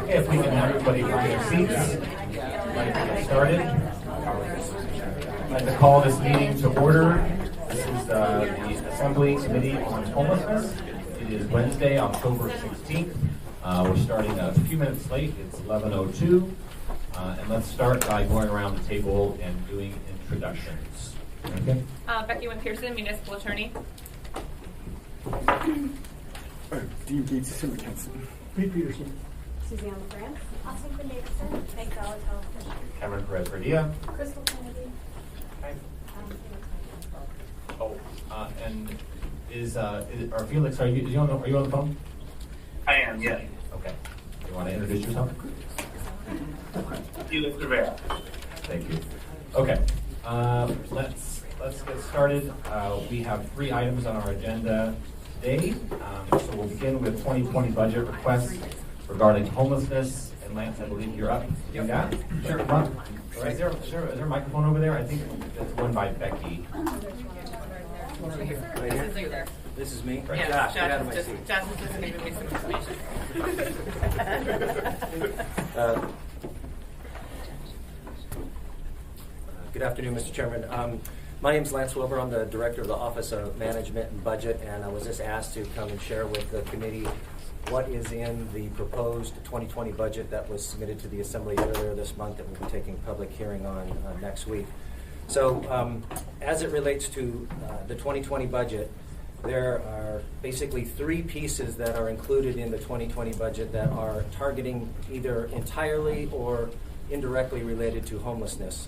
Okay, if we can have everybody find their seats, I'd like to get started. I'd like to call this meeting to order. This is the Assembly Committee on Homelessness. It is Wednesday, October 16th. We're starting a few minutes late. It's 11:02. And let's start by going around the table and doing introductions. Okay. Becky Wynn Pearson, Municipal Attorney. Dean Gates, Assembly Council. Pete Peterson. Suzanne LeGrand. Austin Davidson. Meg Galatello. Cameron Perez-Verdia. Crystal Kennedy. Okay. And are Felix? Are you on the phone? I am, yes. Okay. You want to introduce yourself? Felix Rivera. Thank you. Okay. Let's get started. We have 3 items on our agenda today. So we'll begin with 2020 budget requests regarding homelessness. And Lance, I believe you're up. You got it? Sure. Come on. Is there a microphone over there? I think there's one by Becky. Over here. Right here? This is there. This is me? Yeah, Josh, get out of my seat. Josh is just giving me some information. Good afternoon, Mr. Chairman. My name is Lance Wilbur. I'm the Director of the Office of Management and Budget, and I was just asked to come and share with the committee what is in the proposed 2020 budget that was submitted to the Assembly earlier this month that we'll be taking public hearing on next week. So as it relates to the 2020 budget, there are basically 3 pieces that are included in the 2020 budget that are targeting either entirely or indirectly related to homelessness.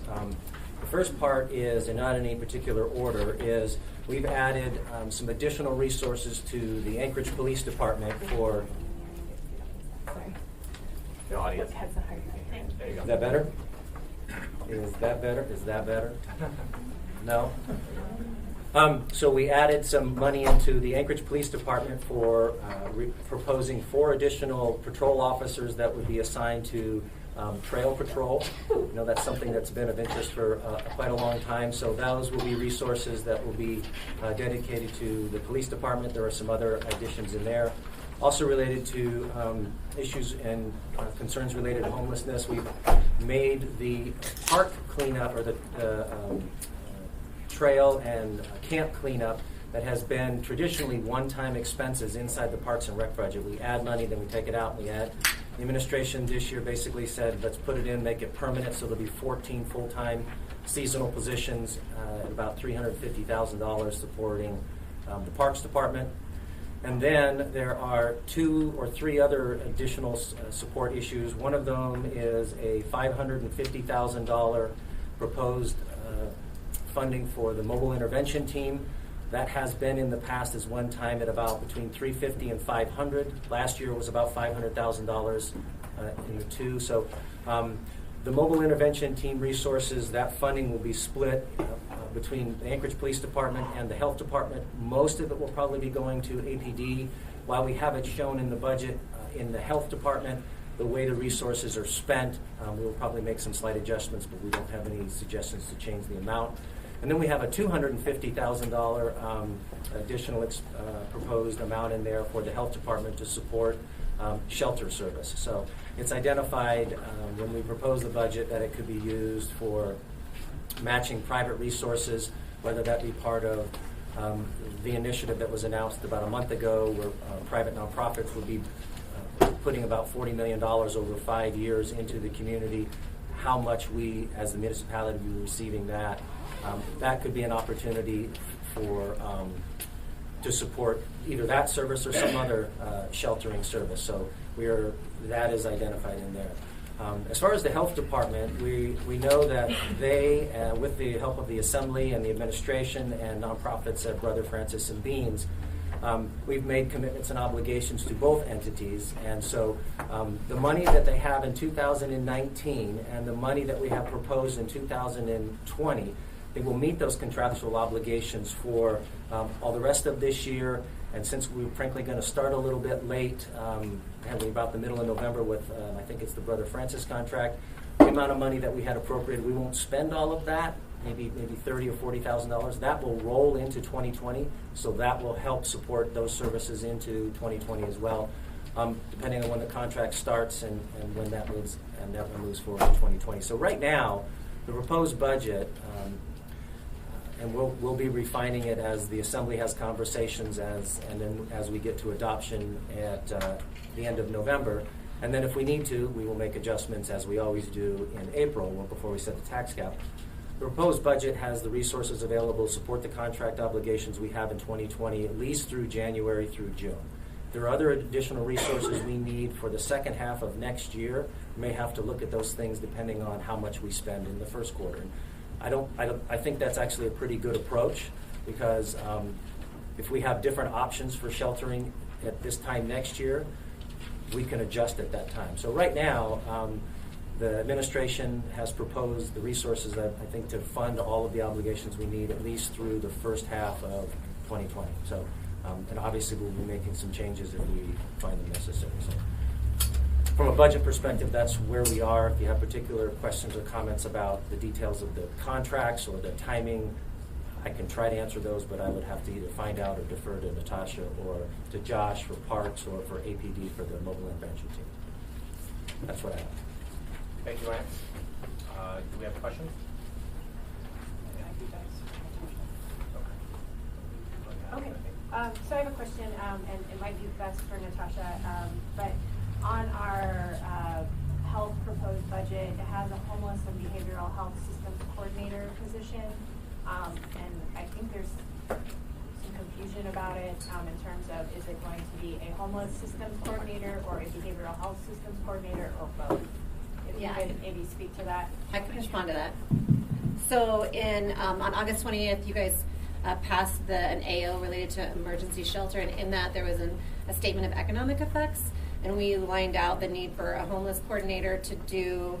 The first part is, and not in any particular order, is we've added some additional resources to the Anchorage Police Department for... Sorry. The audience. There you go. Is that better? Is that better? Is that better? No? So we added some money into the Anchorage Police Department for proposing 4 additional patrol officers that would be assigned to trail patrol. You know, that's something that's been of interest for quite a long time. So those will be resources that will be dedicated to the police department. There are some other additions in there. Also related to issues and concerns related to homelessness, we've made the park cleanup or the trail and camp cleanup that has been traditionally one-time expenses inside the Parks and Rec budget. We add money, then we take it out, and we add. The administration this year basically said, let's put it in, make it permanent, so there'll be 14 full-time seasonal positions at about $350,000 supporting the Parks Department. And then there are 2 or 3 other additional support issues. One of them is a $550,000 proposed funding for the mobile intervention team. That has been in the past as one time at about between $350,000 and $500,000. Last year it was about $500,000 in the 2. So the mobile intervention team resources, that funding will be split between the Anchorage Police Department and the Health Department. Most of it will probably be going to APD. While we have it shown in the budget in the Health Department, the way the resources are spent, we will probably make some slight adjustments, but we don't have any suggestions to change the amount. And then we have a $250,000 additional proposed amount in there for the Health Department to support shelter service. So it's identified when we propose the budget that it could be used for matching private resources, whether that be part of the initiative that was announced about a month ago where private nonprofits will be putting about $40 million over 5 years into the community. How much we as the municipality will be receiving that. That could be an opportunity for to support either that service or some other sheltering service. So that is identified in there. As far as the Health Department, we know that they, with the help of the Assembly and the administration and nonprofits at Brother Francis and Beans, we've made commitments and obligations to both entities. And so the money that they have in 2019 and the money that we have proposed in 2020, they will meet those contractual obligations for all the rest of this year. And since we're frankly going to start a little bit late, probably about the middle of November with, I think it's the Brother Francis contract, the amount of money that we had appropriated, we won't spend all of that, maybe $30,000 or $40,000. That will roll into 2020, so that will help support those services into 2020 as well. depending on when the contract starts and when that moves forward in 2020. So right now, the proposed budget, and we'll be refining it as the Assembly has conversations and then as we get to adoption at the end of November. And then if we need to, we will make adjustments as we always do in April before we set the tax cap. The proposed budget has the resources available to support the contract obligations we have in 2020, at least through January through June. There are other additional resources we need for the second half of next year. We may have to look at those things depending on how much we spend in the first quarter. I think that's actually a pretty good approach because if we have different options for sheltering at this time next year, we can adjust at that time. So right now, the administration has proposed the resources that I think to fund all of the obligations we need at least through the first half of 2020. So, and obviously we'll be making some changes if we find them necessary. So, from a budget perspective, that's where we are. If you have particular questions or comments about the details of the contracts or the timing, I can try to answer those, but I would have to either find out or defer to Natasha or to Josh for Parks or for APD for the mobile intervention team. That's what I have. Thank you, Ryan. Do we have questions? Okay, so I have a question, and it might be best for Natasha, but on our health proposed budget, it has a homeless and behavioral health systems coordinator position, and I think there's some confusion about it in terms of is it going to be a homeless systems coordinator or a behavioral health systems coordinator or both? If you could maybe speak to that. I can respond to that. So on August 20th, you guys passed an AO related to emergency shelter, and in that there was a statement of economic effects, and we lined out the need for a homeless coordinator to do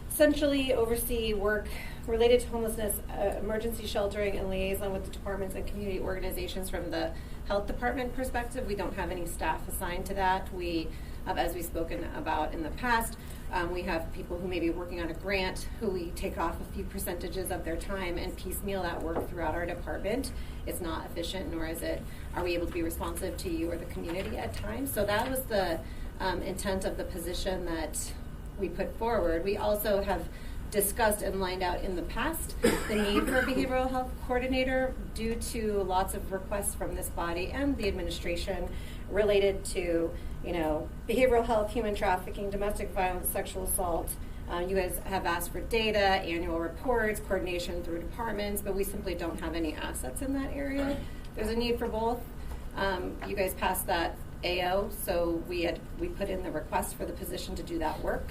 essentially oversee work related to homelessness, emergency sheltering, and liaison with the departments and community organizations from the health department perspective. We don't have any staff assigned to that. We, as we've spoken about in the past, we have people who may be working on a grant who we take off a few percentages of their time and piecemeal that work throughout our department. It's not efficient, nor are we able to be responsive to you or the community at times. So that was the intent of the position that we put forward. We also have discussed and lined out in the past the need for a behavioral health coordinator due to lots of requests from this body and the administration related to, behavioral health, human trafficking, domestic violence, sexual assault. You guys have asked for data, annual reports, coordination through departments, but we simply don't have any assets in that area. There's a need for both. You guys passed that AO, so we put in the request for the position to do that work.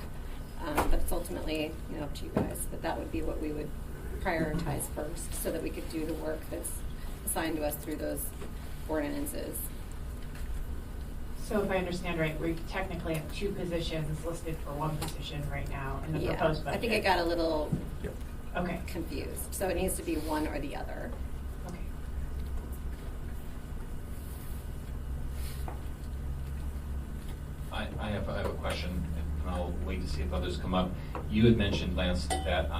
But it's ultimately up to you guys. But that would be what we would prioritize first, so that we could do the work that's assigned to us through those ordinances. So if I understand right, we technically have two positions listed for one position right now in the proposed budget. I think it got a little okay confused. So it needs to be one or the other. Okay. I have a question, and I'll wait to see if others come up. You had mentioned, Lance, that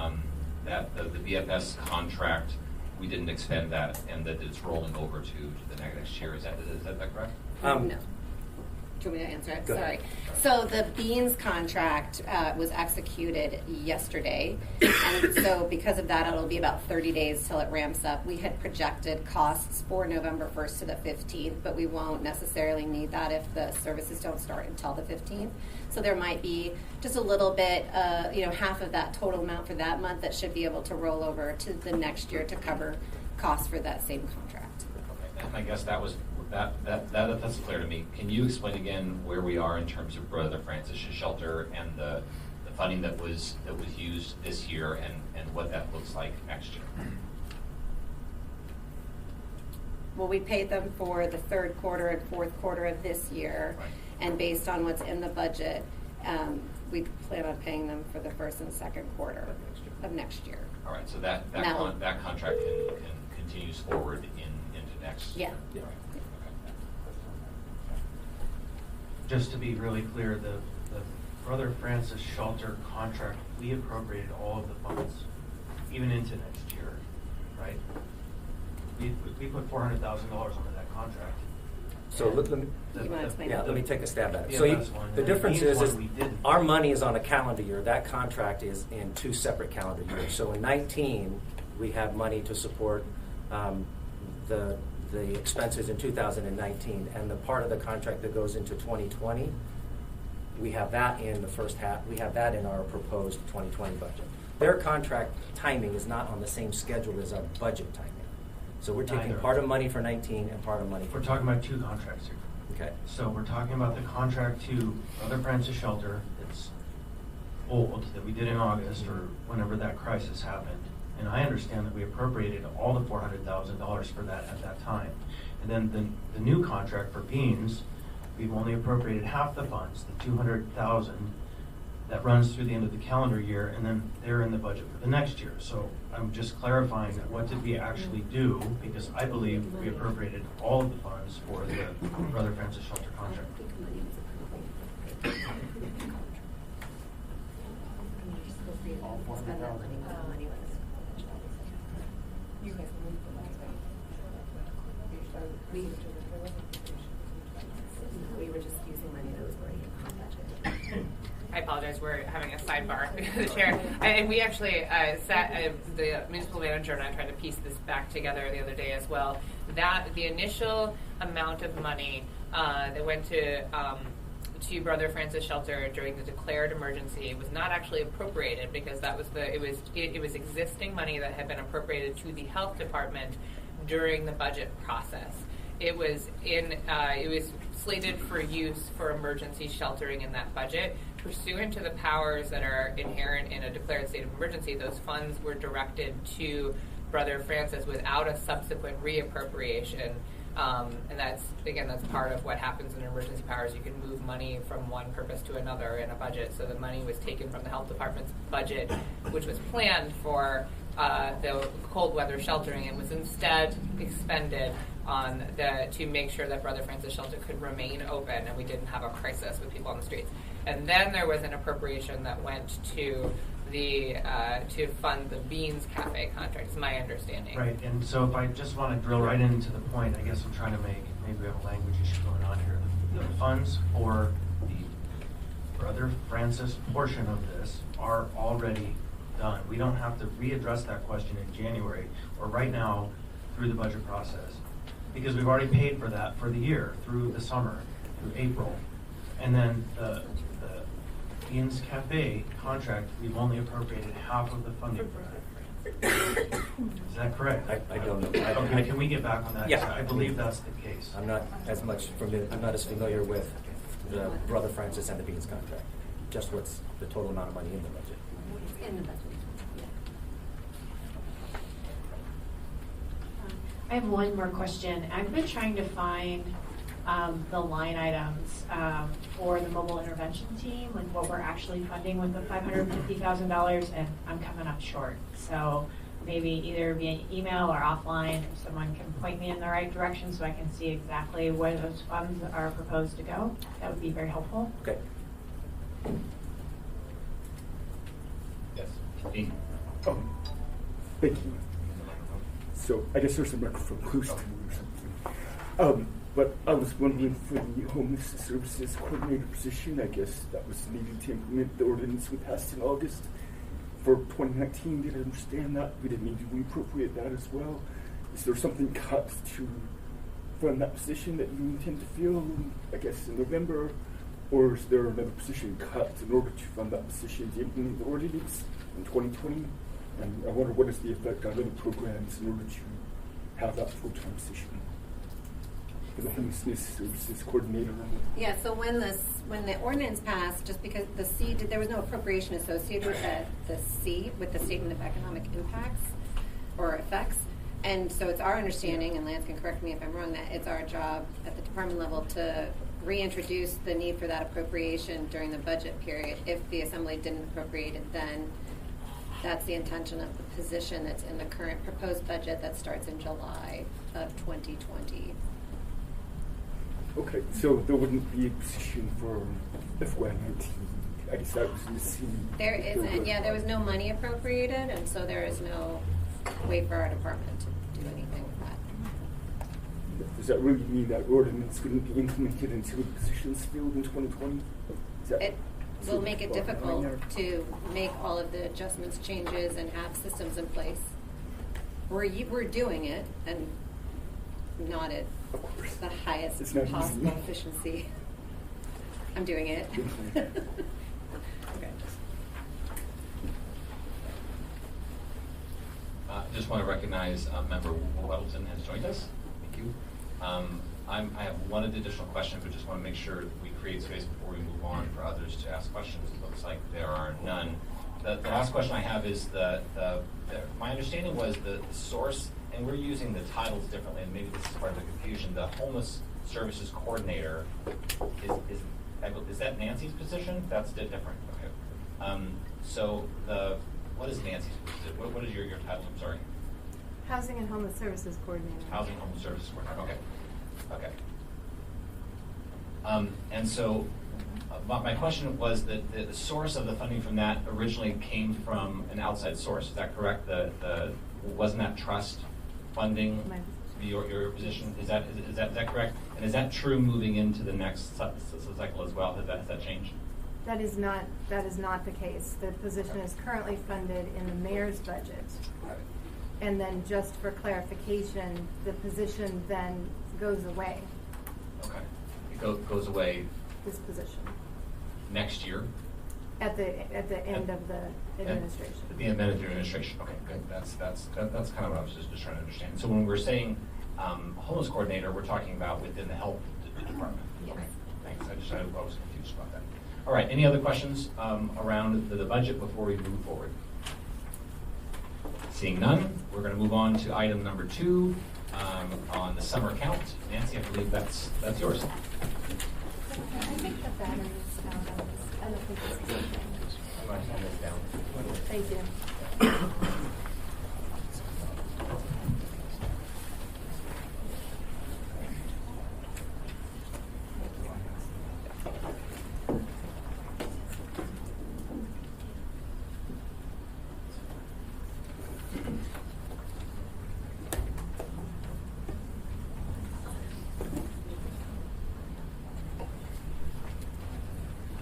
that the BFS contract, we didn't expend that, and that it's rolling over to the next year. Is that correct? No. Do you want me to answer it? Go Sorry. ahead. So the Beans contract was executed yesterday, and so because of that, it'll be about 30 days till it ramps up. We had projected costs for November 1st to the 15th, but we won't necessarily need that if the services don't start until the 15th. So there might be just a little bit, half of that total amount for that month that should be able to roll over to the next year to cover costs for that same contract. Okay, and I guess that's clear to me. Can you explain again where we are in terms of Brother Francis shelter and the funding that was used this year and what that looks like next year? Well, we paid them for the third quarter and fourth quarter of this year, Right. and based on what's in the budget, we plan on paying them for the first and second quarter of next year. All right, so that contract can continues forward into next Yeah. year. Right. Just to be really clear, the Brother Francis shelter contract, we appropriated all of the funds, even into next year, right? We put $400,000 into that contract. So let me, You wanna explain yeah, that? let me take a stab at it. Yeah, So that's one. the And difference these is one we didn't. our money is on a calendar year. That contract is in 2 separate calendar years. So in 19, we have money to support the expenses in 2019, and the part of the contract that goes into 2020, we have that in the first half. We have that in our proposed 2020 budget. Their contract timing is not on the same schedule as our budget timing. So we're taking Neither. part of money for 19 and part of money for We're talking about 2 contracts here. Okay. So we're talking about the contract to Brother Francis Shelter that's old, that we did in August or whenever that crisis happened. And I understand that we appropriated all the $400,000 for that at that time. And then the new contract for Beans, we've only appropriated half the funds, the $200,000 that runs through the end of the calendar year, and then they're in the budget for the next year. So I'm just clarifying that what did we actually do, because I believe we appropriated all of the funds for the Brother Francis Shelter contract. We were just using money that was already in our budget. I apologize, we're having a sidebar with the chair. And we actually the municipal manager and I tried to piece this back together the other day as well. That the initial amount of money that went to Brother Francis Shelter during the declared emergency was not actually appropriated, because that was it was existing money that had been appropriated to the health department during the budget process. It was slated for use for emergency sheltering in that budget. Pursuant to the powers that are inherent in a declared state of emergency, those funds were directed to Brother Francis without a subsequent reappropriation. And that's part of what happens in emergency powers. You can move money from one purpose to another in a budget. So the money was taken from the health department's budget, which was planned for the cold weather sheltering, and was instead expended on to make sure that Brother Francis Shelter could remain open and we didn't have a crisis with people on the streets. And then there was an appropriation that went to to fund the Beans Cafe contract, is my understanding. Right, and so if I just want to drill right into the point, I guess I'm trying to make, maybe we have a language issue going on here. The funds for the Brother Francis portion of this are already done. We don't have to readdress that question in January or right now through the budget process, because we've already paid for that for the year, through the summer, through April. And then the Beans Cafe contract, we've only appropriated half of the funding for that. Is that correct? I don't know. Okay, can we get back on that? Yeah. I believe that's the case. I'm not as familiar with the Brother Francis and the Beans contract. Just what's the total amount of money in the budget. In the budget. I have one more question. I've been trying to find the line items for the mobile intervention team, like what we're actually funding with the $550,000, and I'm coming up short. So maybe either via email or offline, if someone can point me in the right direction so I can see exactly where those funds are proposed to go, that would be very helpful. Okay. Yes. Dean. Thank you. So I guess there's a microphone close to me or something. But I was wondering, for the homeless services coordinator position, I guess that was needed to implement the ordinance we passed in August for 2019. Did I understand that? We didn't need to reappropriate that as well. Is there something cut to fund that position that you intend to fill, I guess, in November? Or is there another position cut in order to fund that position to implement the ordinance in 2020? And I wonder, what is the effect on other programs in order to have that full-time position for the homelessness services coordinator? Yeah, so when the ordinance passed, just because the C, there was no appropriation associated with the C, with the statement of economic impacts or effects. And so it's our understanding, and Lance can correct me if I'm wrong, that it's our job at the department level to reintroduce the need for that appropriation during the budget period. If the assembly didn't appropriate it, then that's the intention of the position that's in the current proposed budget that starts in July of 2020. Okay, so there wouldn't be a position for FY19. I guess that was missing. There isn't, yeah, there was no money appropriated, and so there is no way for our department to do anything with that. Does that really mean that ordinance is going to be implemented until the position's filled in 2020? It will make it difficult to make all of the adjustments, changes, and have systems in place. We're doing it, and not at the highest It's not possible easy. efficiency. I'm doing it. Okay. Just want to recognize Member Weddleton has joined us. Thank you. I have one additional question, but just want to make sure we create space before we move on for others to ask questions. It looks like there are none. The last question I have is my understanding was the source, and we're using the titles differently, and maybe this is part of the confusion. The homeless services coordinator is that Nancy's position? That's different. Okay. So what is Nancy's position? What is your title? I'm sorry. Housing and Homeless Services Coordinator. Housing and Homeless Services Coordinator. Okay. And so my question was that the source of the funding from that originally came from an outside source. Is that correct? Wasn't that trust funding your position? Is that correct? And is that true moving into the next cycle as well? Has that changed? That is not the case. The position is currently funded in the mayor's budget. And then just for clarification, the position then goes away. Okay. It goes away This position. next year? At the end of the administration. At the end of the administration. Okay, good. That's kind of what I was just trying to understand. So when we're saying homeless coordinator, we're talking about within the health department. Yes. Okay, thanks. I was confused about that. All right. Any other questions around the budget before we move forward? Seeing none, we're going to move on to item number 2 on the summer count. Nancy, I believe that's yours. I think the battery is out on this. I don't think this is okay. I'm going to turn this down. Thank you.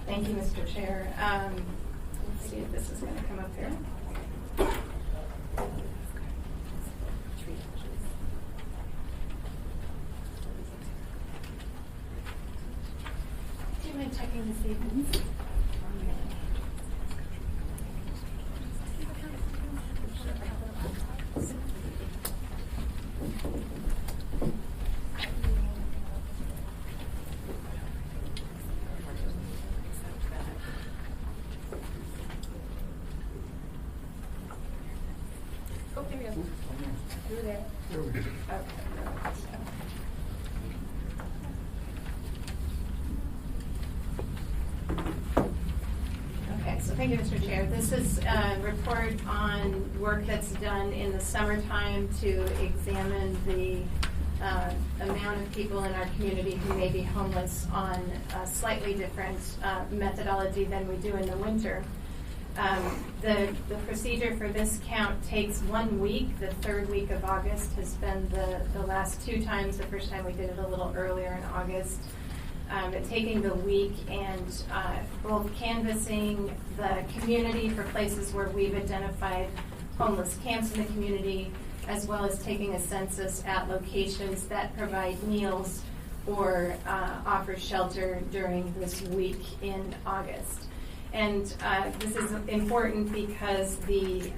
Thank you, Mr. Chair. Let's see if this is going to come up here. Do you mind checking to see if it's through there? Okay, so thank you, Mr. Chair. This is a report on work that's done in the summertime to examine the amount of people in our community who may be homeless on a slightly different methodology than we do in the winter. The procedure for this count takes 1 week. The third week of August has been the last 2 times. The first time we did it a little earlier in August. But taking the week and both canvassing the community for places where we've identified homeless camps in the community, as well as taking a census at locations that provide meals or offer shelter during this week in August. And this is important because the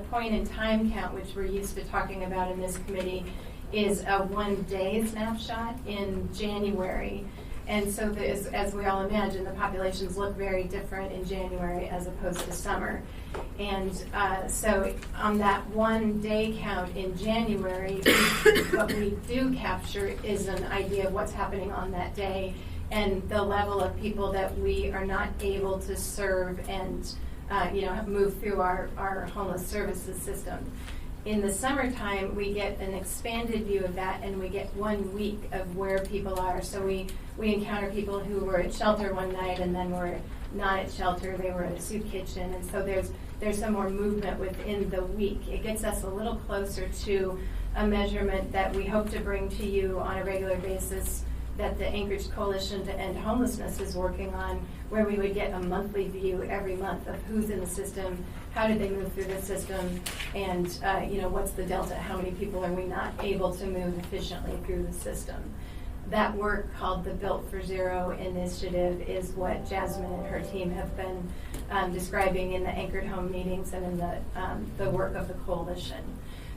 point in time count, which we're used to talking about in this committee, is a 1-day snapshot in January. And so as we all imagine, the populations look very different in January as opposed to summer. And so on that 1-day count in January, what we do capture is an idea of what's happening on that day and the level of people that we are not able to serve and move through our homeless services system. In the summertime, we get an expanded view of that, and we get 1 week of where people are. So we encounter people who were at shelter one night and then were not at shelter, they were at a soup kitchen, and so there's some more movement within the week. It gets us a little closer to a measurement that we hope to bring to you on a regular basis that the Anchorage Coalition to End Homelessness is working on, where we would get a monthly view every month of who's in the system, how did they move through the system, and what's the delta, how many people are we not able to move efficiently through the system. That work, called the Built for Zero initiative, is what Jasmine and her team have been describing in the Anchored Home meetings and in the work of the coalition.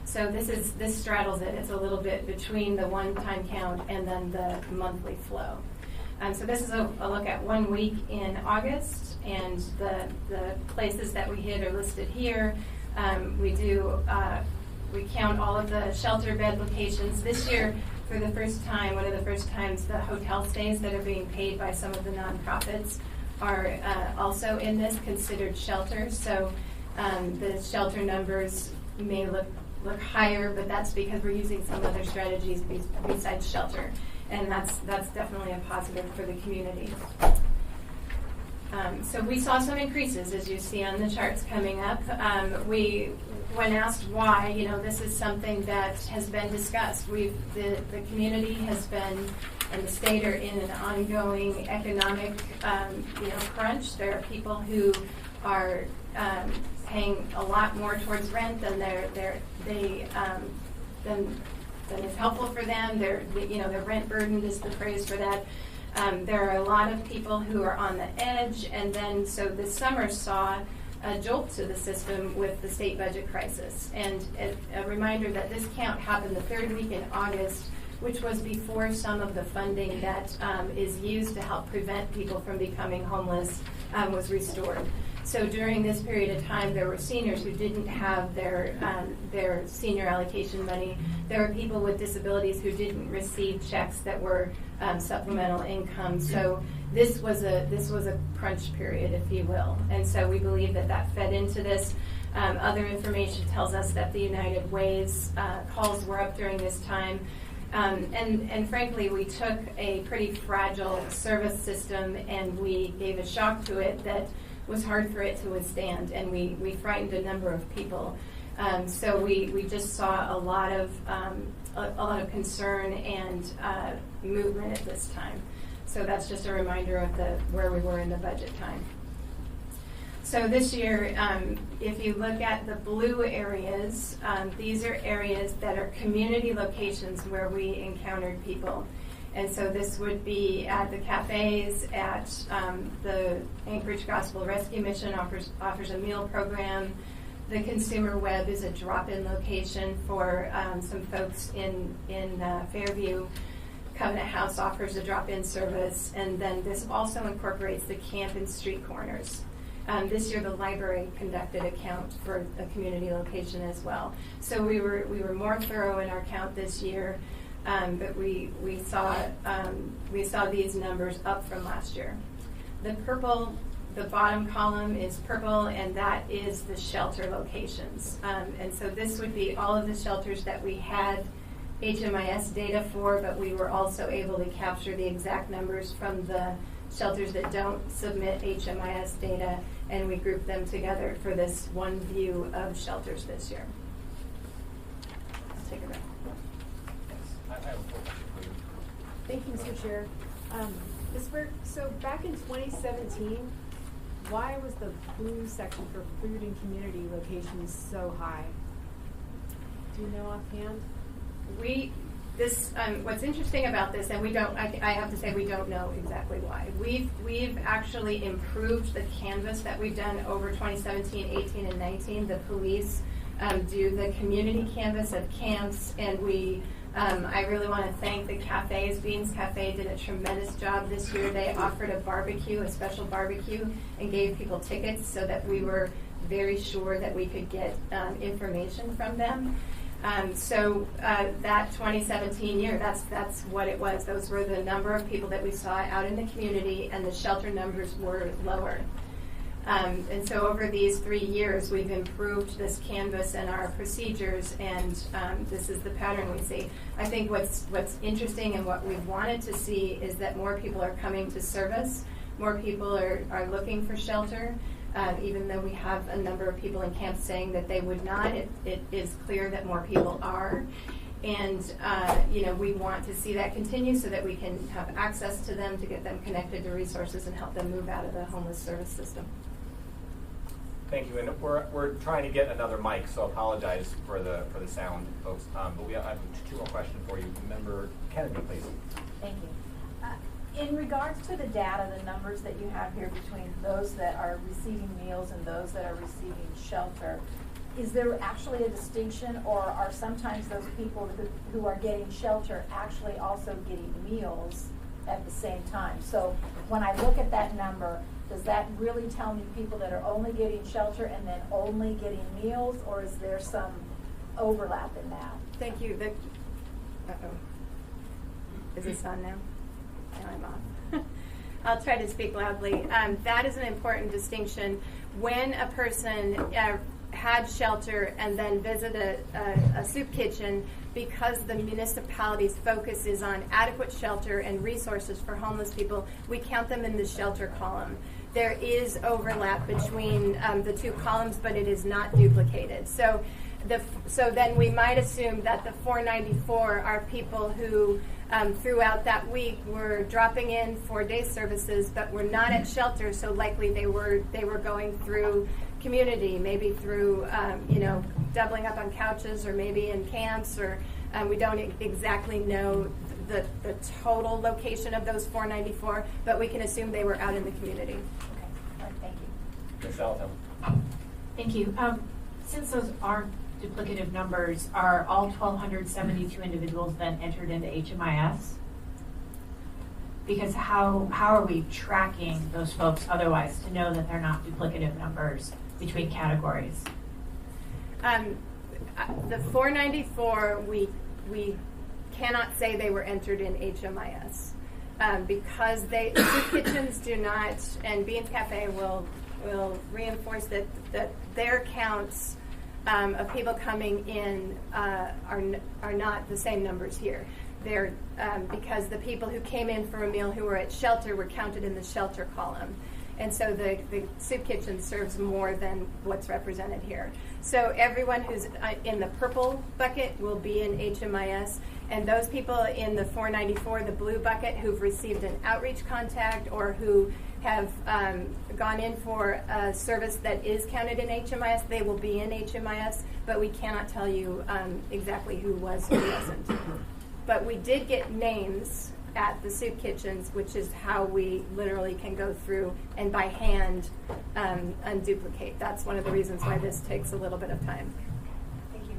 So this straddles it. It's a little bit between the one-time count and then the monthly flow. So this is a look at 1 week in August, and the places that we hit are listed here. We count all of the shelter bed locations. This year, for the first time, one of the first times, the hotel stays that are being paid by some of the nonprofits are also in this, considered shelter. So the shelter numbers may look higher, but that's because we're using some other strategies besides shelter, and that's definitely a positive for the community. So we saw some increases, as you see on the charts coming up. When asked why, this is something that has been discussed. The community has been, and the state are in an ongoing economic, crunch. There are people who are paying a lot more towards rent than than is helpful for them. Their rent burden is the phrase for that. There are a lot of people who are on the edge, and then so this summer saw a jolt to the system with the state budget crisis. And a reminder that this count happened the third week in August, which was before some of the funding that is used to help prevent people from becoming homeless was restored. So during this period of time, there were seniors who didn't have their senior allocation money. There were people with disabilities who didn't receive checks that were supplemental income. So this was a crunch period, if you will. And so we believe that fed into this. Other information tells us that the United Way's calls were up during this time. And frankly, we took a pretty fragile service system and we gave a shock to it that was hard for it to withstand, and we frightened a number of people. So we just saw a lot of concern and movement at this time. So that's just a reminder of where we were in the budget time. So this year, if you look at the blue areas, these are areas that are community locations where we encountered people. And so this would be at the cafes, at the Anchorage Gospel Rescue Mission offers a meal program. The Consumer Web is a drop-in location for some folks in Fairview. Covenant House offers a drop-in service, and then this also incorporates the camp and street corners. This year, the library conducted a count for a community location as well. So we were more thorough in our count this year. But we saw these numbers up from last year. The purple, the bottom column is purple, and that is the shelter locations. And so this would be all of the shelters that we had HMIS data for, but we were also able to capture the exact numbers from the shelters that don't submit HMIS data, and we grouped them together for this one view of shelters this year. I'll take it back. Thank you, Mr. Chair. Ms. Burke, so back in 2017, why was the blue section for food and community locations so high? Do you know offhand? What's interesting about this, and I have to say we don't know exactly why. We've actually improved the canvas that we've done over 2017, 18, and 19. The police do the community canvas of camps, and I really want to thank the cafes. Beans Cafe did a tremendous job this year. They offered a special barbecue, and gave people tickets so that we were very sure that we could get information from them. So that 2017 year, that's what it was. Those were the number of people that we saw out in the community, and the shelter numbers were lower. And so over these 3 years, we've improved this canvas and our procedures, and this is the pattern we see. I think what's interesting and what we've wanted to see is that more people are coming to service. more people are looking for shelter. Even though we have a number of people in camp saying that they would not, it is clear that more people are. And, we want to see that continue so that we can have access to them, to get them connected to resources and help them move out of the homeless service system. Thank you, and we're trying to get another mic, so apologize for the sound, folks. But I have 2 more questions for you. Member Kennedy, please. Thank you. In regards to the data, the numbers that you have here between those that are receiving meals and those that are receiving shelter, is there actually a distinction, or are sometimes those people who are getting shelter actually also getting meals at the same time? So when I look at that number, does that really tell me people that are only getting shelter and then only getting meals, or is there some overlap in that? Thank you. Is this on now? Now I'm off. I'll try to speak loudly. That is an important distinction. When a person had shelter and then visited a soup kitchen, because the municipality's focus is on adequate shelter and resources for homeless people, we count them in the shelter column. There is overlap between the 2 columns, but it is not duplicated. So then we might assume that the 494 are people who throughout that week were dropping in for day services, but were not at shelter, so likely they were going through community, maybe through doubling up on couches, or maybe in camps, or we don't exactly know the total location of those 494, but we can assume they were out in the community. Okay, all right, thank you. Ms. Alto. Thank you. Since those aren't duplicative numbers, are all 1,272 individuals then entered into HMIS? Because how are we tracking those folks otherwise to know that they're not duplicative numbers between categories? The 494, we cannot say they were entered in HMIS because soup kitchens do not, and Beans Cafe will reinforce that their counts of people coming in are not the same numbers here. They're because the people who came in for a meal who were at shelter were counted in the shelter column. And so the soup kitchen serves more than what's represented here. So everyone who's in the purple bucket will be in HMIS, and those people in the 494, the blue bucket, who've received an outreach contact or who have gone in for a service that is counted in HMIS, they will be in HMIS, but we cannot tell you exactly who was, who wasn't. But we did get names at the soup kitchens, which is how we literally can go through and by hand unduplicate. That's one of the reasons why this takes a little bit of time. Thank you.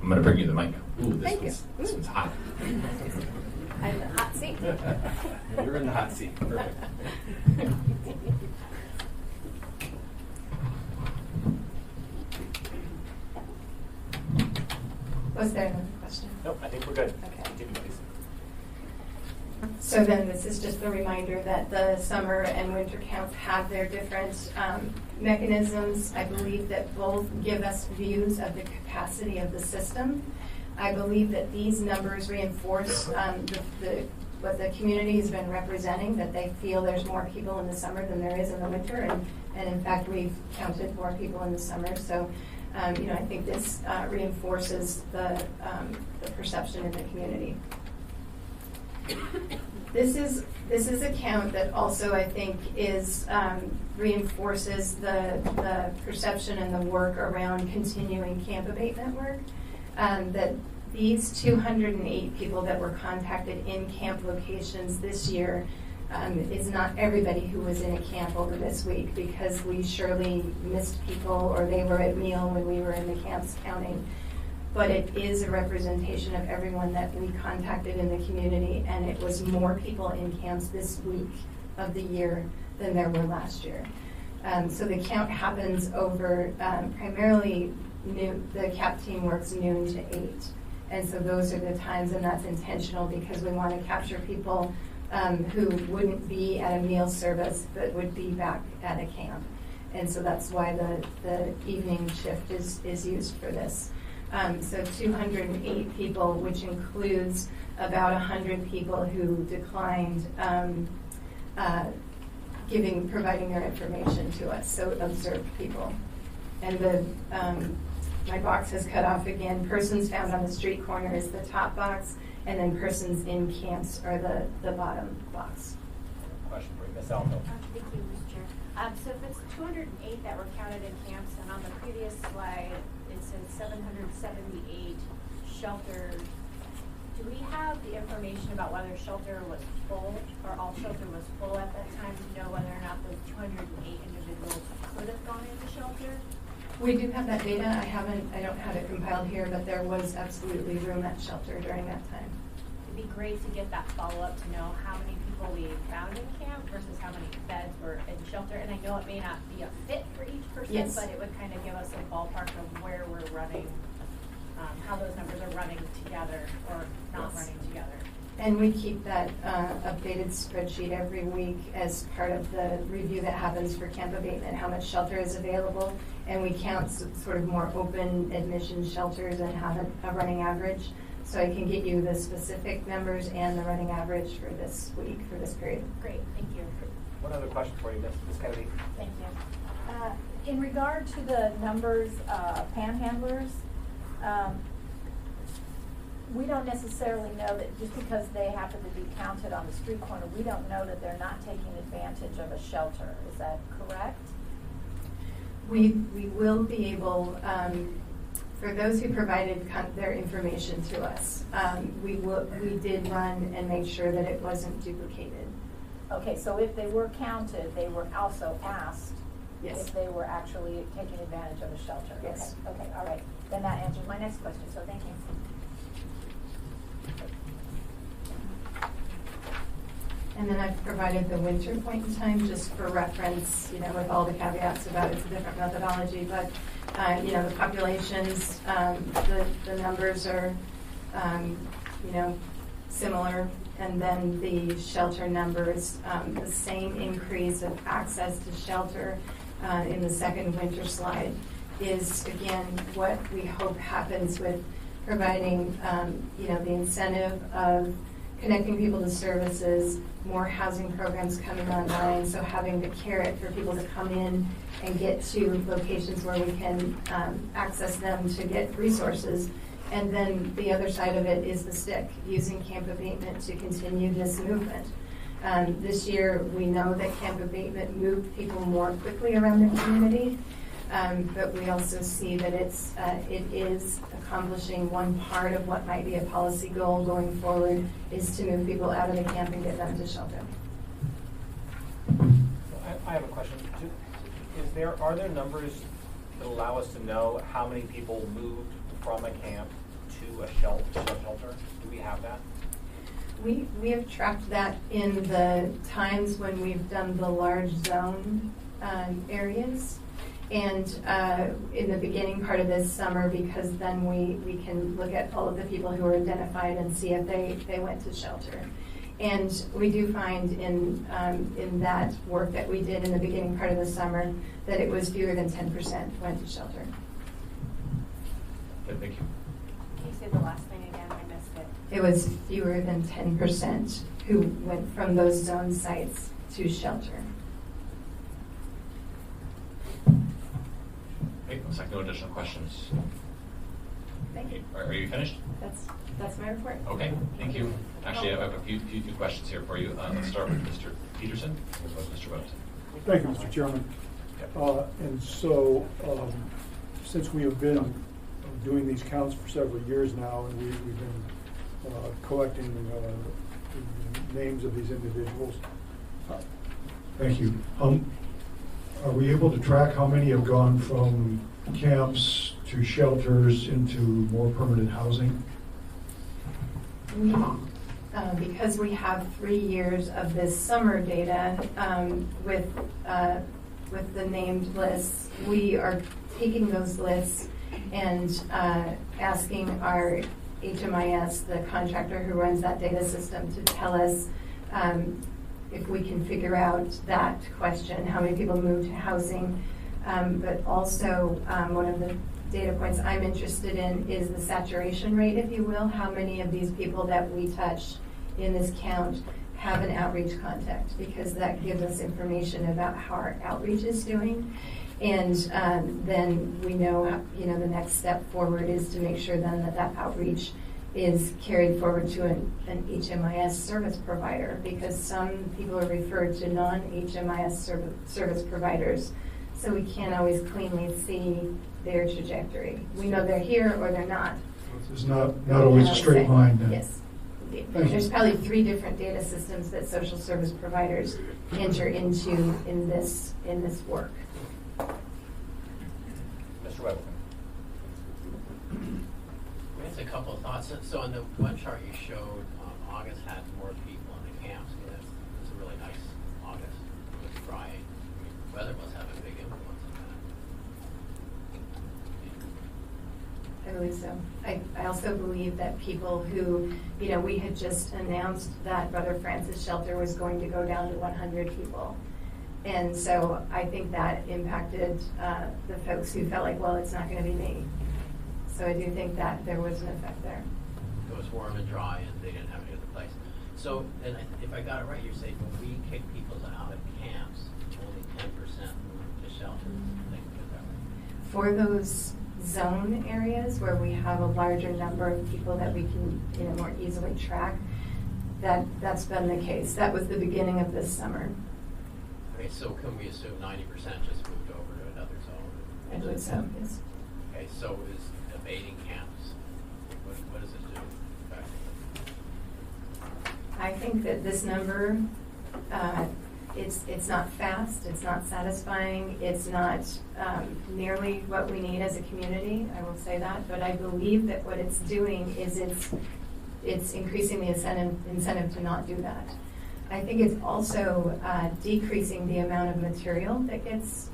I'm going to bring you the mic. Ooh, Thank you. This one's hot. I'm in the hot seat. You're in the hot seat. Perfect. Was there another question? Nope, I think we're good. Okay. Continue, please. So then this is just a reminder that the summer and winter counts have their different mechanisms. I believe that both give us views of the capacity of the system. I believe that these numbers reinforce what the community has been representing, that they feel there's more people in the summer than there is in the winter, and in fact we've counted more people in the summer. So I think this reinforces the perception in the community. This is a count that also I think is reinforces the perception and the work around continuing camp abatement work. That these 208 people that were contacted in camp locations this year is not everybody who was in a camp over this week, because we surely missed people or they were at meal when we were in the camps counting. But it is a representation of everyone that we contacted in the community, and it was more people in camps this week of the year than there were last year. So the count happens over primarily the CAP team works noon to 8. And so those are the times, and that's intentional because we want to capture people who wouldn't be at a meal service but would be back at a camp. And so that's why the evening shift is used for this. So 208 people, which includes about 100 people who declined providing their information to us, so observed people. And my box has cut off again. Persons found on the street corner is the top box, and then persons in camps are the bottom box. Question for you, Ms. Alto. Thank you, Mr. Chair. So if it's 208 that were counted in camps, and on the previous slide, it says 778 shelters, do we have the information about whether shelter was full, or all shelter was full at that time, to know whether or not those 208 individuals could have gone into shelter? We do have that data. I don't have it compiled here, but there was absolutely room at shelter during that time. It'd be great to get that follow-up to know how many people we found in camp versus how many beds were in shelter. And I know it may not be a fit for each person, Yes. but it would kind of give us a ballpark of where we're running, how those numbers are running together or not Yes. running together. And we keep that updated spreadsheet every week as part of the review that happens for camp abatement, how much shelter is available. And we count sort of more open admission shelters and have a running average. So I can get you the specific numbers and the running average for this week, for this period. Great, thank you. One other question for you, Ms. Kennedy. Thank you. In regard to the numbers, panhandlers, we don't necessarily know that just because they happen to be counted on the street corner, we don't know that they're not taking advantage of a shelter. Is that correct? We will be able, for those who provided their information to us, we did run and make sure that it wasn't duplicated. Okay, so if they were counted, they were also asked Yes. if they were actually taking advantage of a shelter. Yes. Okay, all right. Then that answers my next question, so thank you. And then I've provided the winter point in time just for reference, with all the caveats about it's a different methodology, but, the populations, the numbers are, similar. And then the shelter numbers, the same increase of access to shelter in the second winter slide is, again, what we hope happens with providing, the incentive of connecting people to services, more housing programs coming online, so having the carrot for people to come in and get to locations where we can access them to get resources. And then the other side of it is the stick, using camp abatement to continue this movement. This year, we know that camp abatement moved people more quickly around the community, but we also see that it is accomplishing one part of what might be a policy goal going forward, is to move people out of the camp and get them to shelter. I have a question. Are there numbers that allow us to know how many people moved from a camp to a shelter? Do we have that? We have tracked that in the times when we've done the large zone areas. And in the beginning part of this summer, because then we can look at all of the people who are identified and see if they went to shelter. And we do find in that work that we did in the beginning part of the summer that it was fewer than 10% went to shelter. Good, thank you. Can you say the last thing again? I missed it. It was fewer than 10% who went from those zone sites to shelter. Okay, looks like no additional questions. Thank you. Are you finished? That's my report. Okay, thank you. Actually, I have a few questions here for you. Let's start with Mr. Peterson, and with Mr. Wellington. Thank you, Mr. Chairman. And so, since we have been doing these counts for several years now, and we've been collecting the names of these individuals, thank you. Are we able to track how many have gone from camps to shelters into more permanent housing? Because we have 3 years of this summer data with the named lists, we are taking those lists and asking our HMIS, the contractor who runs that data system, to tell us if we can figure out that question, how many people move to housing. But also, one of the data points I'm interested in is the saturation rate, if you will. How many of these people that we touch in this count have an outreach contact, because that gives us information about how our outreach is doing. And then we know, the next step forward is to make sure then that outreach is carried forward to an HMIS service provider, because some people are referred to non-HMIS service providers, so we can't always cleanly see their trajectory. We know they're here or they're not. It's not always a straight line then. Yes. Thank There's you. probably 3 different data systems that social service providers enter into in this work. Mr. Webb. Just a couple of thoughts. So on the one chart you showed, August had more people in the camps. I mean, that's a really nice August. It was dry. I mean, weather must have a big influence on that. I believe so. I also believe that people who, we had just announced that Brother Francis Shelter was going to go down to 100 people. And so I think that impacted the folks who felt like, well, it's not going to be me. So I do think that there was an effect there. It was warm and dry, and they didn't have any other place. So then, if I got it right, you're saying when we kick people out of camps, only 10% move to shelters. I think is that right? For those zone areas where we have a larger number of people that we can, more easily track, that's been the case. That was the beginning of this summer. Okay, so can we assume 90% just moved over to another zone? I believe so, yes. Okay, so is abating camps, what does it do? I think that this number, it's not fast, it's not satisfying, it's not nearly what we need as a community, I will say that, but I believe that what it's doing is it's increasing the incentive to not do that. I think it's also decreasing the amount of material that gets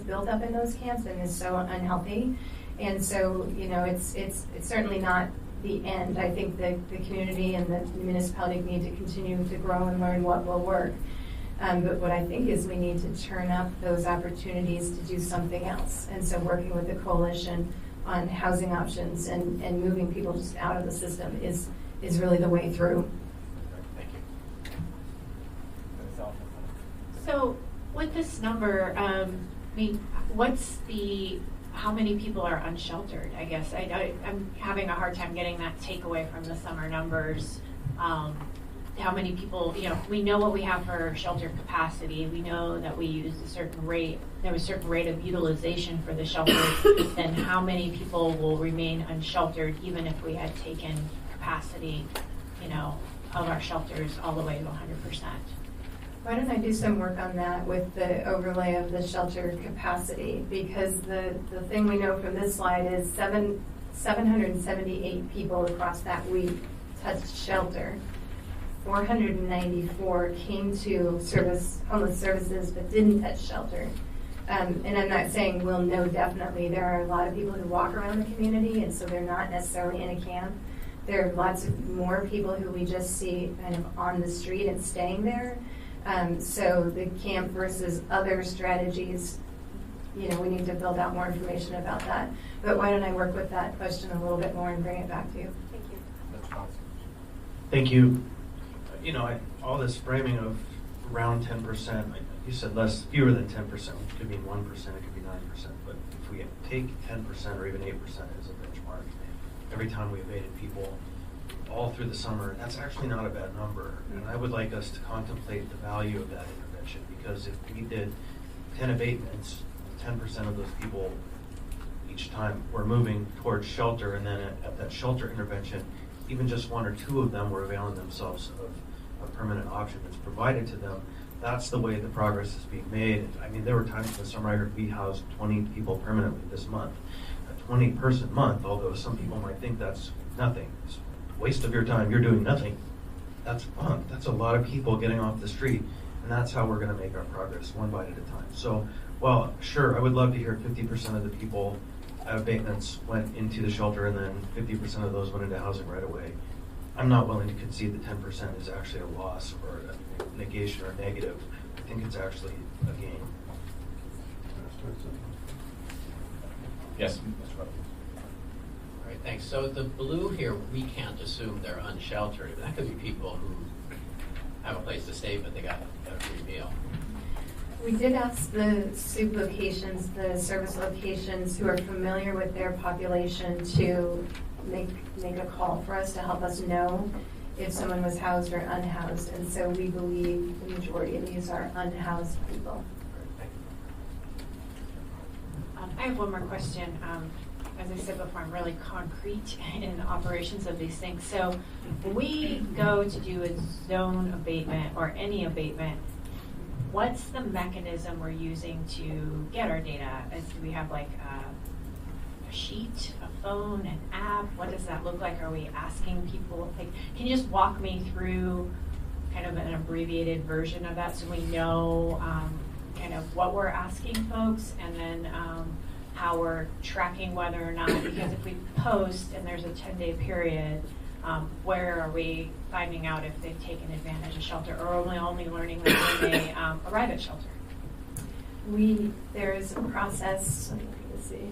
built up in those camps and is so unhealthy. And so, it's certainly not the end. I think the community and the municipality need to continue to grow and learn what will work. But what I think is we need to turn up those opportunities to do something else. And so working with the coalition on housing options and moving people just out of the system is really the way through. Thank you. So with this number, how many people are unsheltered? I guess I'm having a hard time getting that takeaway from the summer numbers. How many people, we know what we have for shelter capacity. We know that we used a certain rate. There was a certain rate of utilization for the shelters. Then how many people will remain unsheltered even if we had taken capacity, of our shelters all the way to 100%? Why don't I do some work on that with the overlay of the shelter capacity? Because the thing we know from this slide is 778 people across that week touched shelter. 494 came to homeless services but didn't touch shelter. And I'm not saying we'll know definitely. There are a lot of people who walk around the community, and so they're not necessarily in a camp. There are lots of more people who we just see kind of on the street and staying there. So the camp versus other strategies, we need to build out more information about that. But why don't I work with that question a little bit more and bring it back to you? Thank you. Thank you. All this framing of around 10%, you said fewer than 10%, which could mean 1%, it could be 9%. But if we take 10% or even 8% as a benchmark, every time we evaded people all through the summer, that's actually not a bad number. And I would like us to contemplate the value of that intervention, because if we did 10 abatements, 10% of those people each time were moving towards shelter, and then at that shelter intervention, even just 1 or 2 of them were availing themselves of a permanent option that's provided to them. That's the way the progress is being made. I mean, there were times in the summer I heard we housed 20 people permanently this month. A 20-person month, although some people might think that's nothing. It's a waste of your time. You're doing nothing. That's fun. That's a lot of people getting off the street. And that's how we're going to make our progress, one bite at a time. So, well, sure, I would love to hear 50% of the people abatements went into the shelter and then 50% of those went into housing right away. I'm not willing to concede that 10% is actually a loss or a negation or negative. I think it's actually a gain. Yes, Mr. Webb. All right, thanks. So the blue here, we can't assume they're unsheltered. That could be people who have a place to stay, but they got a free meal. We did ask the soup locations, the service locations who are familiar with their population to make a call for us to help us know if someone was housed or unhoused. And so we believe the majority of these are unhoused people. I have one more question. As I said before, I'm really concrete in the operations of these things. So when we go to do a zone abatement or any abatement, what's the mechanism we're using to get our data? Do we have like a sheet, a phone, an app? What does that look like? Are we asking people? Like, can you just walk me through kind of an abbreviated version of that so we know kind of what we're asking folks, and then how we're tracking whether or not, because if we post and there's a 10-day period, where are we finding out if they've taken advantage of shelter, or are we only learning that when they arrive at shelter? There is a process. Let's see.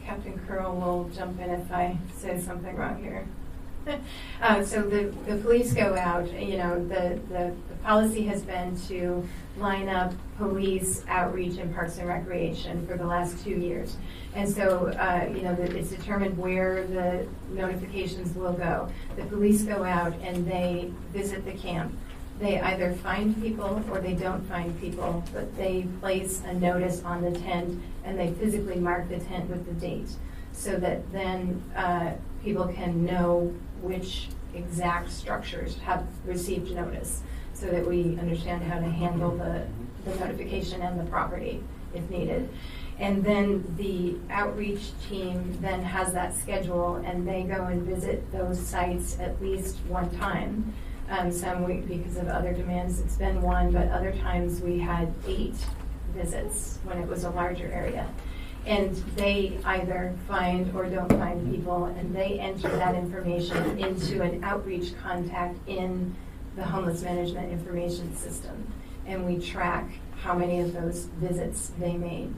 Captain Curl will jump in if I say something wrong here. So the police go out. The policy has been to line up police outreach in Parks and Recreation for the last 2 years. And so, it's determined where the notifications will go. The police go out and they visit the camp. They either find people or they don't find people, but they place a notice on the tent and they physically mark the tent with the date so that then people can know which exact structures have received notice, so that we understand how to handle the notification and the property if needed. And then the outreach team then has that schedule and they go and visit those sites at least one time. Some week, because of other demands, it's been 1, but other times we had 8 visits when it was a larger area. And they either find or don't find people, and they enter that information into an outreach contact in the homeless management information system. And we track how many of those visits they made.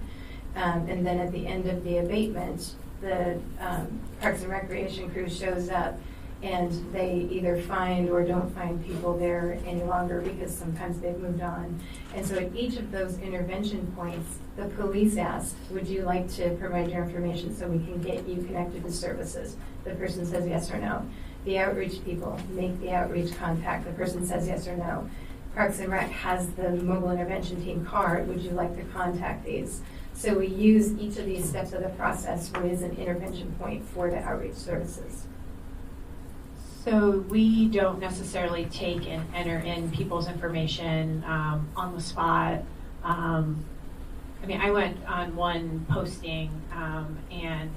And then at the end of the abatement, the Parks and Recreation crew shows up and they either find or don't find people there any longer because sometimes they've moved on. And so at each of those intervention points, the police ask, would you like to provide your information so we can get you connected to services? The person says yes or no. The outreach people make the outreach contact. The person says yes or no. Parks and Rec has the mobile intervention team card. Would you like to contact these? So we use each of these steps of the process as an intervention point for the outreach services. So we don't necessarily take and enter in people's information on the spot. I went on one posting and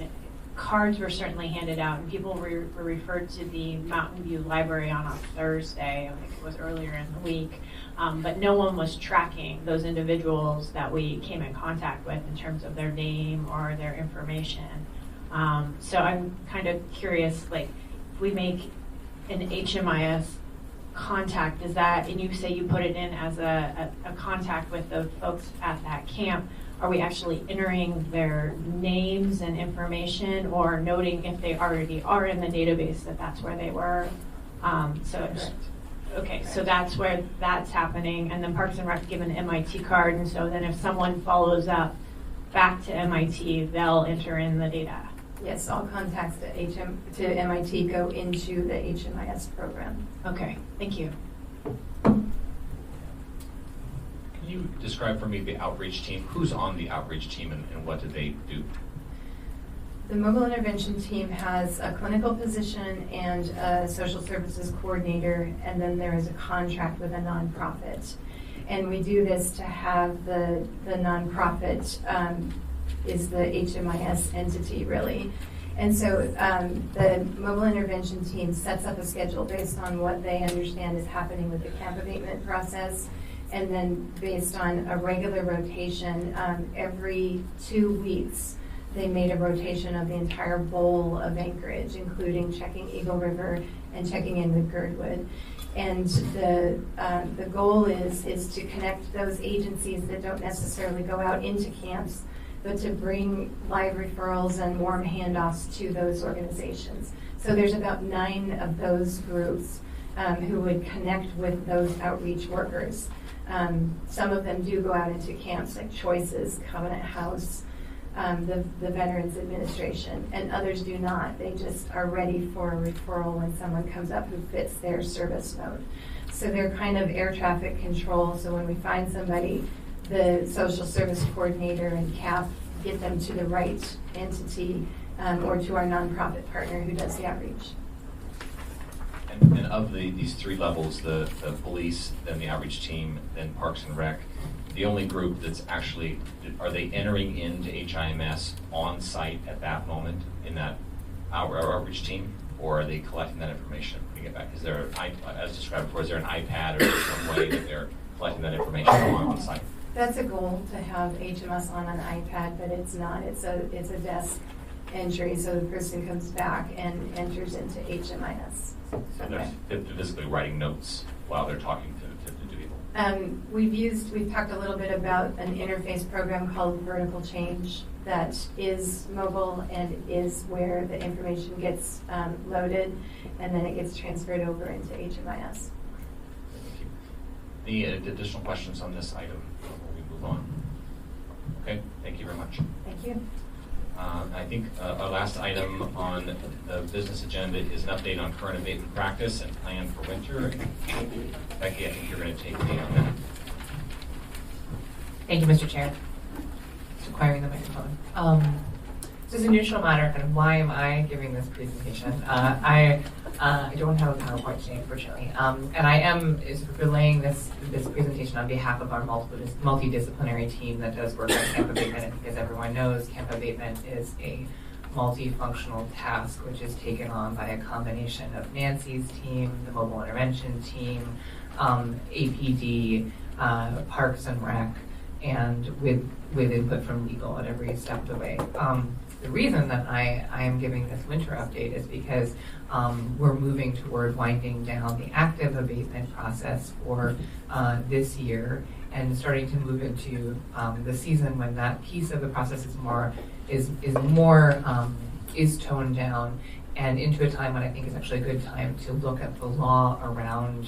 cards were certainly handed out, and people were referred to the Mountain View Library on a Thursday. I think it was earlier in the week. But no one was tracking those individuals that we came in contact with in terms of their name or their information. So I'm kind of curious, like, if we make an HMIS contact, is that, and you say you put it in as a contact with the folks at that camp, are we actually entering their names and information, or noting if they already are in the database that that's where they were? So that's where that's happening, and then Parks and Rec give an MIT card, and so then if someone follows up back to MIT, they'll enter in the data. Yes, all contacts to MIT go into the HMIS program. Okay, thank you. Can you describe for me the outreach team? Who's on the outreach team and what do they do? The mobile intervention team has a clinical position and a social services coordinator, and then there is a contract with a nonprofit. And we do this to have the nonprofit is the HMIS entity, really. And so the mobile intervention team sets up a schedule based on what they understand is happening with the camp abatement process, and then based on a regular rotation, every 2 weeks, they made a rotation of the entire bowl of Anchorage, including checking Eagle River and checking in with Girdwood. And the goal is to connect those agencies that don't necessarily go out into camps, but to bring live referrals and warm handoffs to those organizations. So there's about 9 of those groups. who would connect with those outreach workers. Some of them do go out into camps like Choices, Covenant House, the Veterans Administration, and others do not. They just are ready for a referral when someone comes up who fits their service mode. So they're kind of air traffic control. So when we find somebody, the social service coordinator and CAP get them to the right entity or to our nonprofit partner who does the outreach. And of these three levels, the police, then the outreach team, then Parks and Rec, the only group that's actually, are they entering into HIMS on site at that moment in that outreach team, or are they collecting that information when you get back? Is there, as described before, is there an iPad or some way that they're collecting that information on site? That's a goal, to have HMS on an iPad, but it's not. It's a desk entry, so the person comes back and enters into HMIS. So they're physically writing notes while they're talking to people. We've talked a little bit about an interface program called Vertical Change that is mobile and is where the information gets loaded and then it gets transferred over into HMIS. Thank you. Any additional questions on this item before we move on? Okay, thank you very much. Thank you. I think our last item on the business agenda is an update on current abatement practice and plan for winter. Becky, I think you're going to take me on that. Thank you, Mr. Chair. It's requiring the microphone. So as an initial matter, kind of why am I giving this presentation? I don't have a PowerPoint today, unfortunately, and I am relaying this presentation on behalf of our multidisciplinary team that does work on camp abatement. Because everyone knows, camp abatement is a multifunctional task which is taken on by a combination of Nancy's team, the mobile intervention team, APD, Parks and Rec, and with input from legal at every step of the way. The reason that I am giving this winter update is because we're moving toward winding down the active abatement process for this year and starting to move into the season when that piece of the process is toned down, and into a time when I think is actually a good time to look at the law around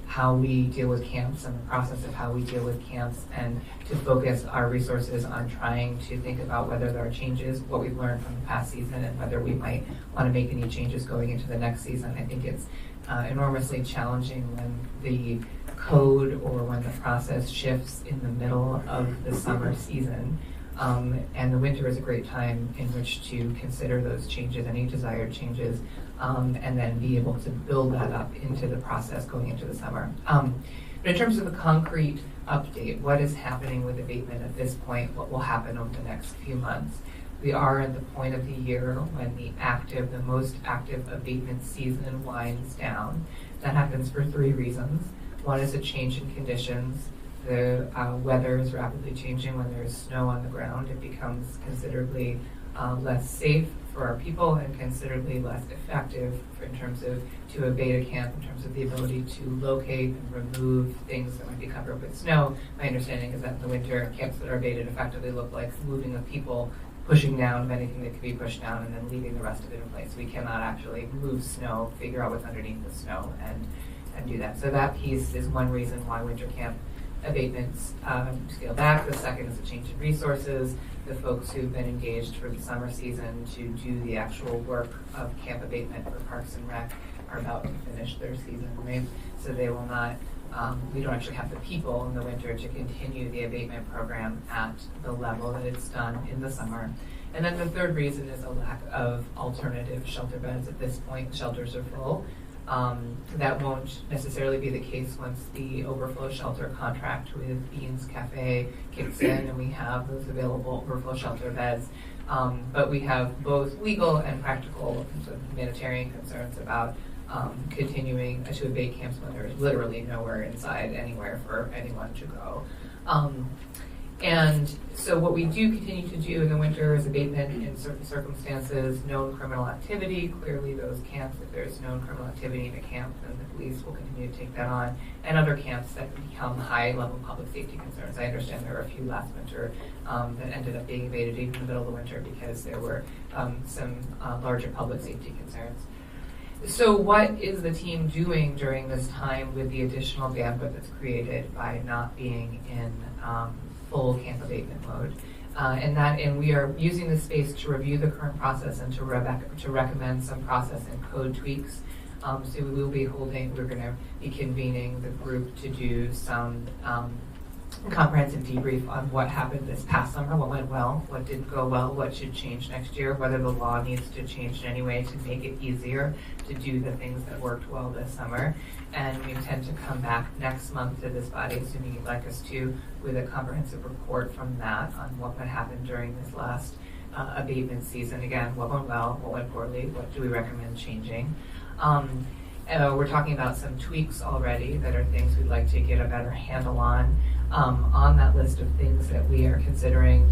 how we deal with camps and the process of how we deal with camps, and to focus our resources on trying to think about whether there are changes, what we've learned from the past season, and whether we might want to make any changes going into the next season. I think it's enormously challenging when the code or when the process shifts in the middle of the summer season. And the winter is a great time in which to consider those changes, any desired changes, and then be able to build that up into the process going into the summer. But in terms of the concrete update, what is happening with abatement at this point, what will happen over the next few months? We are at the point of the year when the most active abatement season winds down. That happens for three reasons. One is a change in conditions. The weather is rapidly changing. When there's snow on the ground, it becomes considerably less safe for our people and considerably less effective in terms of to abate a camp, in terms of the ability to locate and remove things that might be covered with snow. My understanding is that in the winter, camps that are abated effectively look like moving of people, pushing down anything that could be pushed down, and then leaving the rest of it in place. We cannot actually move snow, figure out what's underneath the snow, and do that. So that piece is one reason why winter camp abatements scale back. The second is a change in resources. The folks who've been engaged for the summer season to do the actual work of camp abatement for Parks and Rec are about to finish their season, right? So they will not, we don't actually have the people in the winter to continue the abatement program at the level that it's done in the summer. And then the third reason is a lack of alternative shelter beds. At this point, shelters are full. That won't necessarily be the case once the overflow shelter contract with Beans Cafe kicks in and we have those available overflow shelter beds. But we have both legal and practical sort of humanitarian concerns about continuing to abate camps when there is literally nowhere inside anywhere for anyone to go. And so what we do continue to do in the winter is abatement in certain circumstances, known criminal activity. Clearly those camps, if there's known criminal activity in a camp, then the police will continue to take that on. And other camps that become high-level public safety concerns. I understand there were a few last winter that ended up being abated even in the middle of the winter because there were some larger public safety concerns. So what is the team doing during this time with the additional bandwidth that's created by not being in full camp abatement mode? And we are using this space to review the current process and to recommend some process and code tweaks. So we're going to be convening the group to do some comprehensive debrief on what happened this past summer, what went well, what didn't go well, what should change next year, whether the law needs to change in any way to make it easier to do the things that worked well this summer. And we intend to come back next month to this body, assuming you'd like us to, with a comprehensive report from that on what happened during this last abatement season. Again, what went well, what went poorly, what do we recommend changing. We're talking about some tweaks already that are things we'd like to get a better handle on. On that list of things that we are considering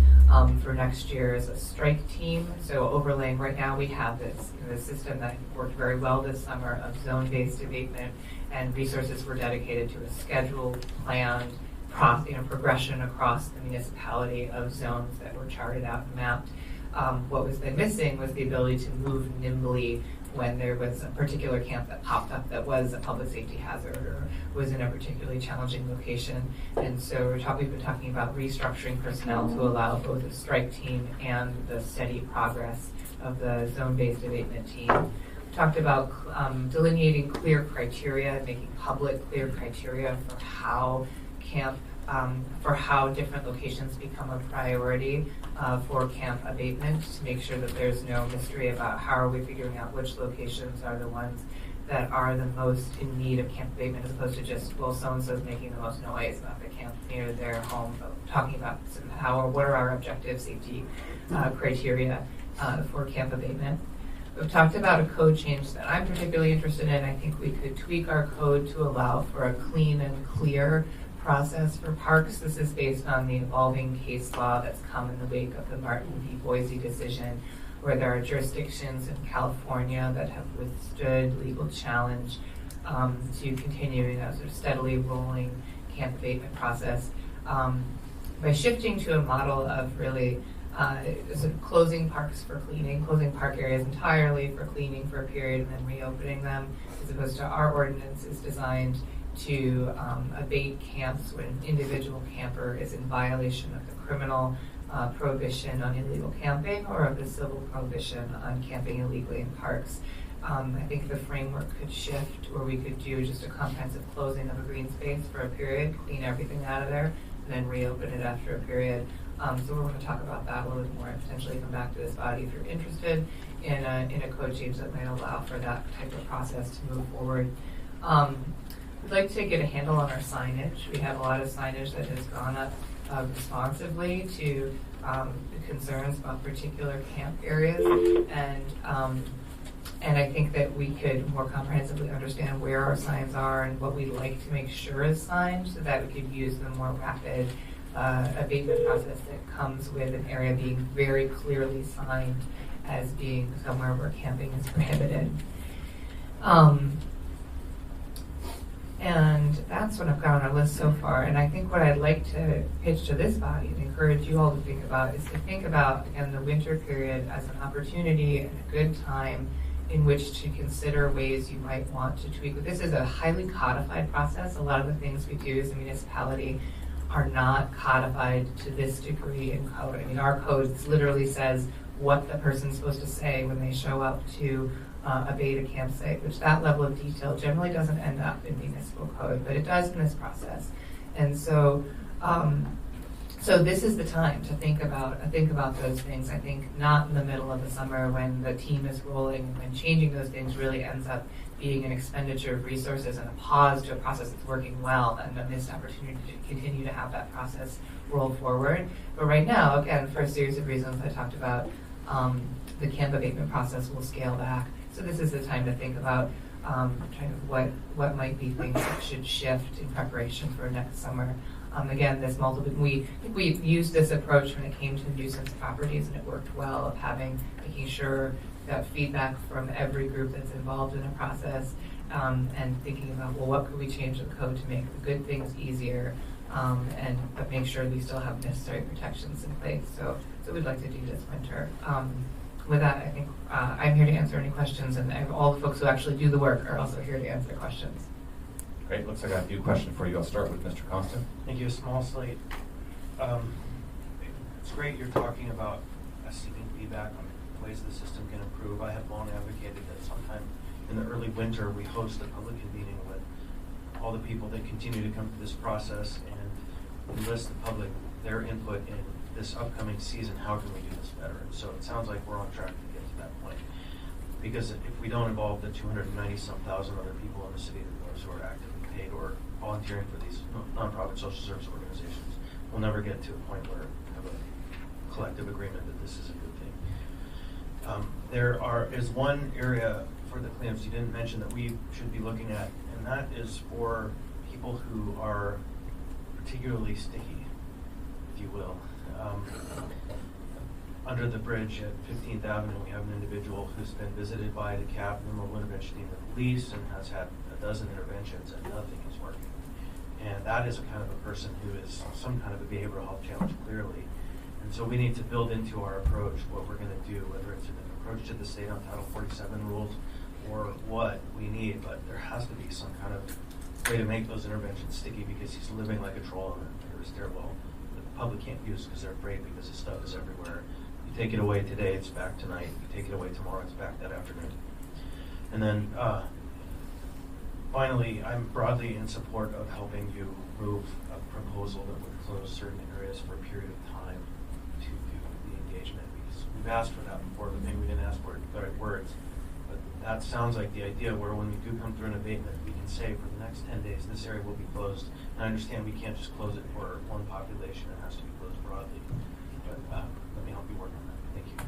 for next year is a strike team. So overlaying right now, we have this system that worked very well this summer of zone-based abatement, and resources were dedicated to a scheduled, planned progression across the municipality of zones that were charted out and mapped. What was then missing was the ability to move nimbly when there was a particular camp that popped up that was a public safety hazard or was in a particularly challenging location. And so we've been talking about restructuring personnel to allow both the strike team and the steady progress of the zone-based abatement team. We talked about delineating clear criteria, making public clear criteria for how different locations become a priority for camp abatement, to make sure that there's no mystery about how are we figuring out which locations are the ones that are the most in need of camp abatement, as opposed to just, well, so-and-so is making the most noise about the camp near their home, but talking about what are our objective safety criteria for camp abatement. We've talked about a code change that I'm particularly interested in. I think we could tweak our code to allow for a clean and clear process for parks. This is based on the evolving case law that's come in the wake of the Martin v. Boise decision, where there are jurisdictions in California that have withstood legal challenge to continuing a sort of steadily rolling camp abatement process. By shifting to a model of really sort of closing parks for cleaning, closing park areas entirely for cleaning for a period and then reopening them, as opposed to our ordinance is designed to abate camps when an individual camper is in violation of the criminal prohibition on illegal camping or of the civil prohibition on camping illegally in parks. I think the framework could shift, or we could do just a comprehensive closing of a green space for a period, clean everything out of there, and then reopen it after a period. So we're going to talk about that a little bit more and potentially come back to this body if you're interested in a code change that might allow for that type of process to move forward. We'd like to get a handle on our signage. We have a lot of signage that has gone up responsively to concerns about particular camp areas, and I think that we could more comprehensively understand where our signs are and what we'd like to make sure is signed, so that we could use the more rapid abatement process that comes with an area being very clearly signed as being somewhere where camping is prohibited. And that's what I've got on our list so far. And I think what I'd like to pitch to this body and encourage you all to think about is to think about, again, the winter period as an opportunity and a good time in which to consider ways you might want to tweak. This is a highly codified process. A lot of the things we do as a municipality are not codified to this degree in code. I mean, our code literally says what the person's supposed to say when they show up to abate a campsite, which that level of detail generally doesn't end up in municipal code, but it does in this process. And so, so this is the time to think about those things. I think not in the middle of the summer when the team is rolling, when changing those things really ends up being an expenditure of resources and a pause to a process that's working well, and a missed opportunity to continue to have that process roll forward. But right now, again, for a series of reasons I talked about, the camp abatement process will scale back. So this is the time to think about kind of what might be things that should shift in preparation for next summer. Again, we used this approach when it came to nuisance properties, and it worked well of making sure that feedback from every group that's involved in a process, and thinking about, well, what could we change the code to make the good things easier, but make sure we still have necessary protections in place. So we'd like to do this winter. with that, I think I'm here to answer any questions, and all the folks who actually do the work are also here to answer questions. Great. Looks like I have a few questions for you. I'll start with Mr. Constant. Thank you. Small slate. It's great you're talking about us seeking feedback on ways the system can improve. I have long advocated that sometime in the early winter we host a public convening with all the people that continue to come through this process and enlist the public, their input in this upcoming season. How can we do this better? And so it sounds like we're on track to get to that point. Because if we don't involve the 290-some thousand other people in the city who are actively paid or volunteering for these nonprofit social service organizations, we'll never get to a point where we have a collective agreement that this is a good thing. There is one area for the cleanups you didn't mention that we should be looking at, and that is for people who are particularly sticky, if you will. Under the bridge at 15th Avenue, we have an individual who's been visited by the captain and mobile intervention team at least and has had a dozen interventions and nothing is working. And that is a kind of a person who is some kind of a behavioral health challenge, clearly. And so we need to build into our approach what we're going to do, whether it's an approach to the state on Title 47 rules or what we need, but there has to be some kind of way to make those interventions sticky because he's living like a troll in a stairwell that the public can't use because they're afraid because the stuff is everywhere. You take it away today, it's back tonight. You take it away tomorrow, it's back that afternoon. And then finally, I'm broadly in support of helping you move a proposal that would close certain areas for a period of time to do the engagement. Because we've asked for that before, but maybe we didn't ask for the right words. But that sounds like the idea where when we do come through an abatement, we can say for the next 10 days, this area will be closed. And I understand we can't just close it for one population, it has to be closed broadly. But let me help you work on that. Thank you.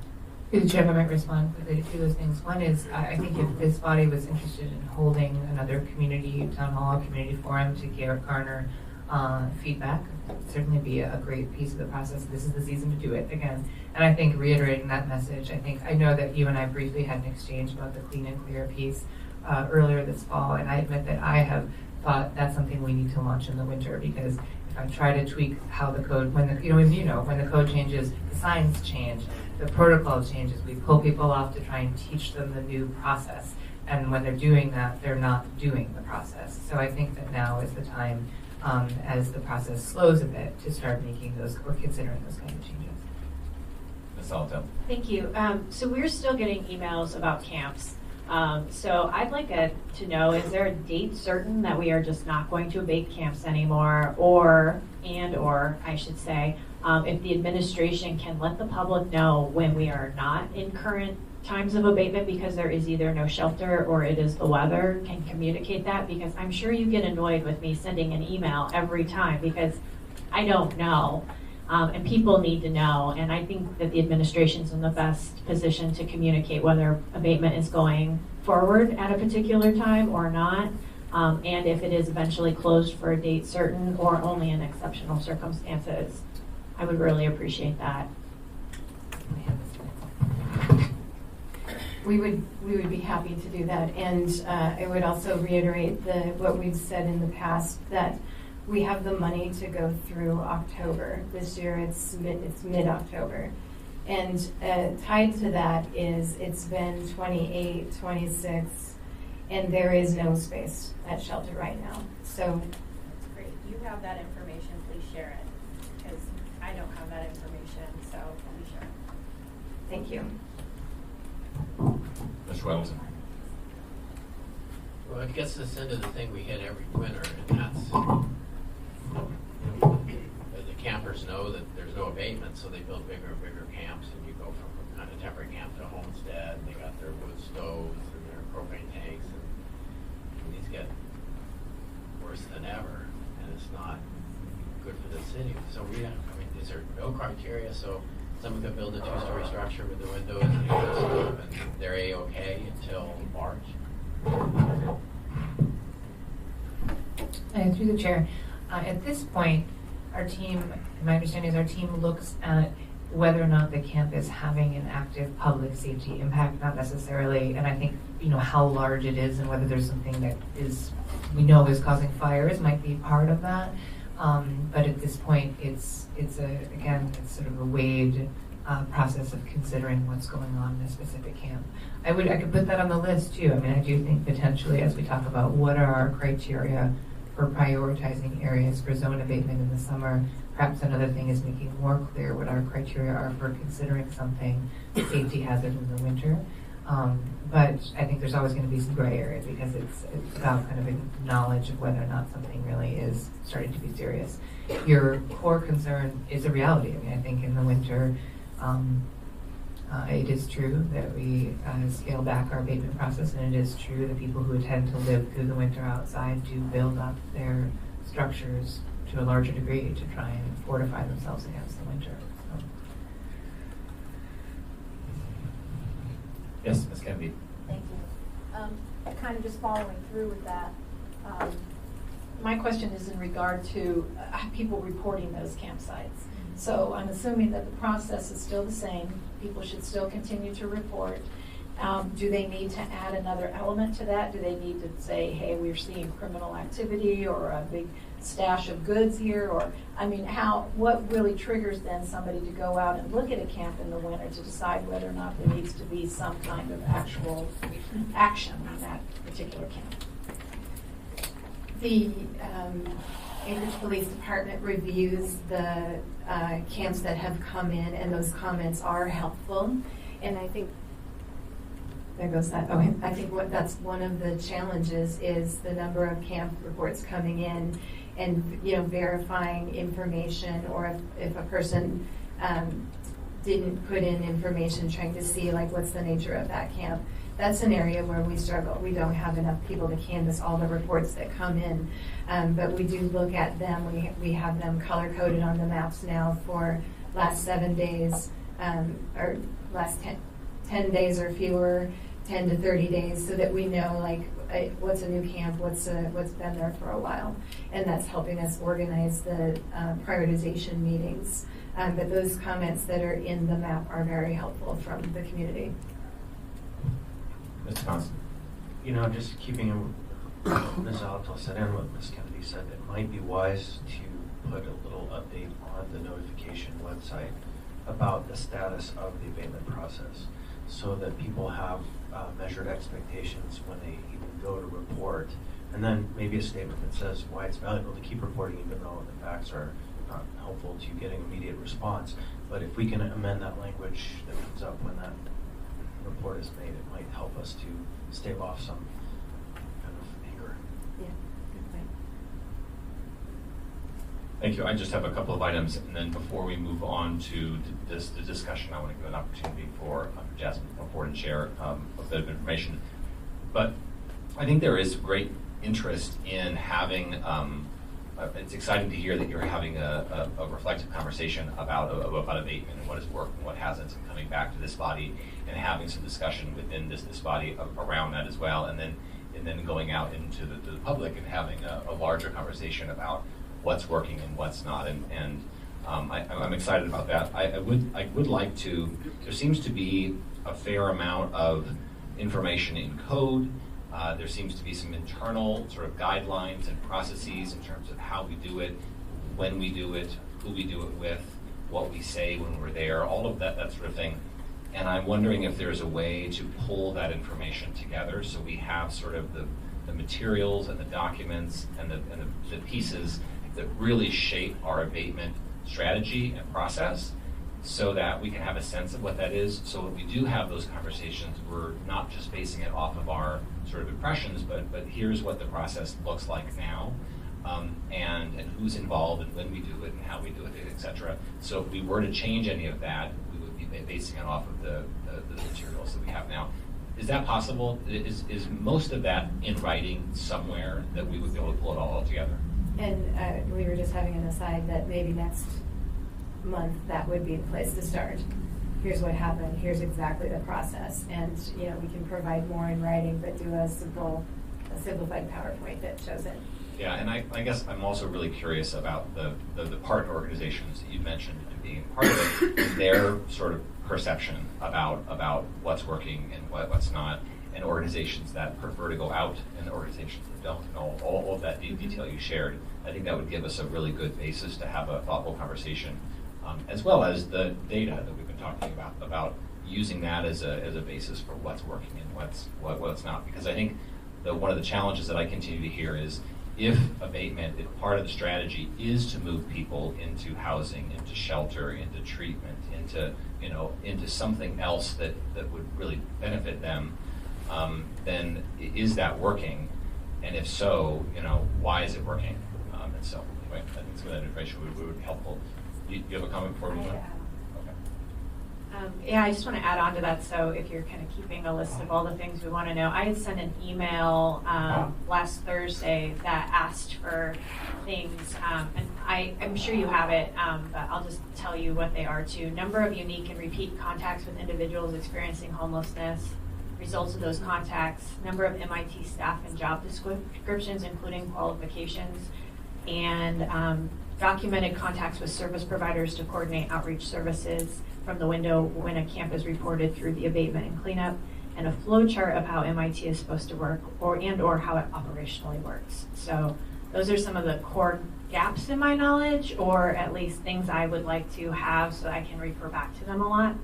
Through the chair, if I might respond quickly to two of those things. One is, I think if this body was interested in holding another community town hall, community forum to garner feedback, it would certainly be a great piece of the process. This is the season to do it again. And I think reiterating that message, I know that you and I briefly had an exchange about the clean and clear piece earlier this fall, and I admit that I have thought that's something we need to launch in the winter because if I try to tweak how the code, when the code changes, the signs change, the protocol changes, we pull people off to try and teach them the new process. And when they're doing that, they're not doing the process. So I think that now is the time, as the process slows a bit, to start making those or considering those kind of changes. Ms. Alto. Thank you. So we're still getting emails about camps. So I'd like to know, is there a date certain that we are just not going to abate camps anymore, or I should say, if the administration can let the public know when we are not in current times of abatement because there is either no shelter or it is the weather, can communicate that, because I'm sure you get annoyed with me sending an email every time because I don't know. And people need to know, and I think that the administration's in the best position to communicate whether abatement is going forward at a particular time or not, and if it is eventually closed for a date certain or only in exceptional circumstances. I would really appreciate that. We would be happy to do that, and I would also reiterate what we've said in the past, that we have the money to go through October. This year it's mid-October. And tied to that is it's been 28, 26, and there is no space at shelter right now. So That's great. You have that information, please share it, because I don't have that information, so please share it. thank you. Mr. Weddleton. Well, it gets us into the thing we hit every winter, and that's the campers know that there's no abatement, so they build bigger and bigger camps, and you go from a kind of temporary camp to a homestead, and they got their wood stoves and their propane tanks, and these get worse than ever, and it's not good for the city. So is there no criteria? So someone could build a two-story structure with the windows and the stove, and they're A-okay until March? Through the chair, at this point, our team, my understanding is our team looks at whether or not the camp is having an active public safety impact, not necessarily, and I think, how large it is and whether there's something that we know is causing fires might be part of that. But at this point, it's sort of a weighed process of considering what's going on in a specific camp. I could put that on the list too. I mean, I do think potentially as we talk about what are our criteria for prioritizing areas for zone abatement in the summer, perhaps another thing is making more clear what our criteria are for considering something a safety hazard in the winter. But I think there's always going to be some gray area because it's about kind of a knowledge of whether or not something really is starting to be serious. Your core concern is a reality. I mean, I think in the winter, it is true that we scale back our abatement process, and it is true that people who tend to live through the winter outside do build up their structures to a larger degree to try and fortify themselves against the winter. So. Yes, Ms. Kennedy. Thank you. Kind of just following through with that. My question is in regard to people reporting those campsites. So I'm assuming that the process is still the same. People should still continue to report. Do they need to add another element to that? Do they need to say, hey, we're seeing criminal activity or a big stash of goods here? Or, I mean, what really triggers then somebody to go out and look at a camp in the winter to decide whether or not there needs to be some kind of actual action on that particular camp? The Anchorage Police Department reviews the camps that have come in, and those comments are helpful. And I think there goes that. Oh, I think that's one of the challenges is the number of camp reports coming in, and verifying information, or if a person didn't put in information, trying to see like what's the nature of that camp. That's an area where we struggle. We don't have enough people to canvass all the reports that come in, but we do look at them. We have them color-coded on the maps now for last 7 days, or last 10 days or fewer, 10 to 30 days, so that we know like what's a new camp, what's been there for a while, and that's helping us organize the prioritization meetings. But those comments that are in the map are very helpful from the community. Mr. Thompson. Just keeping Ms. Alto said and what Ms. Kennedy said, it might be wise to put a little update on the notification website about the status of the abatement process so that people have measured expectations when they even go to report. And then maybe a statement that says why it's valuable to keep reporting even though the facts are not helpful to getting immediate response. But if we can amend that language that comes up when that report is made, it might help us to stave off some kind of anger. Yeah, good point. Thank you. I just have a couple of items, and then before we move on to the discussion, I want to give an opportunity for Jasmine to come forward and share a bit of information. But I think there is great interest in having, it's exciting to hear that you're having a reflective conversation about abatement and what has worked and what hasn't, and coming back to this body and having some discussion within this body around that as well, and then going out into the public and having a larger conversation about what's working and what's not. And I'm excited about that. I would like to. There seems to be a fair amount of information in code. There seems to be some internal sort of guidelines and processes in terms of how we do it, when we do it, who we do it with, what we say when we're there, all of that sort of thing. And I'm wondering if there's a way to pull that information together so we have sort of the materials and the documents and the pieces that really shape our abatement strategy and process, so that we can have a sense of what that is. So when we do have those conversations, we're not just basing it off of our sort of impressions, but here's what the process looks like now, and who's involved and when we do it and how we do it, et cetera. So if we were to change any of that, we would be basing it off of the materials that we have now. Is that possible? Is most of that in writing somewhere that we would be able to pull it all together? And we were just having an aside that maybe next month that would be the place to start. Here's what happened, here's exactly the process, and we can provide more in writing, but do a simplified PowerPoint that shows it. Yeah, and I guess I'm also really curious about the partner organizations that you mentioned and being part of it, and their sort of perception about what's working and what's not, and organizations that prefer to go out and organizations that don't, and all of that detail you shared. I think that would give us a really good basis to have a thoughtful conversation, as well as the data that we've been talking about using that as a basis for what's working and what's not. Because I think one of the challenges that I continue to hear is, if abatement, if part of the strategy is to move people into housing, into shelter, into treatment, into something else that would really benefit them, then is that working? And if so, why is it working? And so, anyway, I think some of that information would be helpful. Do you have a comment before we move on? Yeah, I just want to add on to that. So if you're kind of keeping a list of all the things we want to know, I had sent an email last Thursday that asked for things, and I'm sure you have it, but I'll just tell you what they are too. Number of unique and repeat contacts with individuals experiencing homelessness, results of those contacts, number of MIT staff and job descriptions, including qualifications, and documented contacts with service providers to coordinate outreach services from the window when a camp is reported through the abatement and cleanup, and a flow chart of how MIT is supposed to work or how it operationally works. So those are some of the core gaps in my knowledge, or at least things I would like to have so I can refer back to them a lot.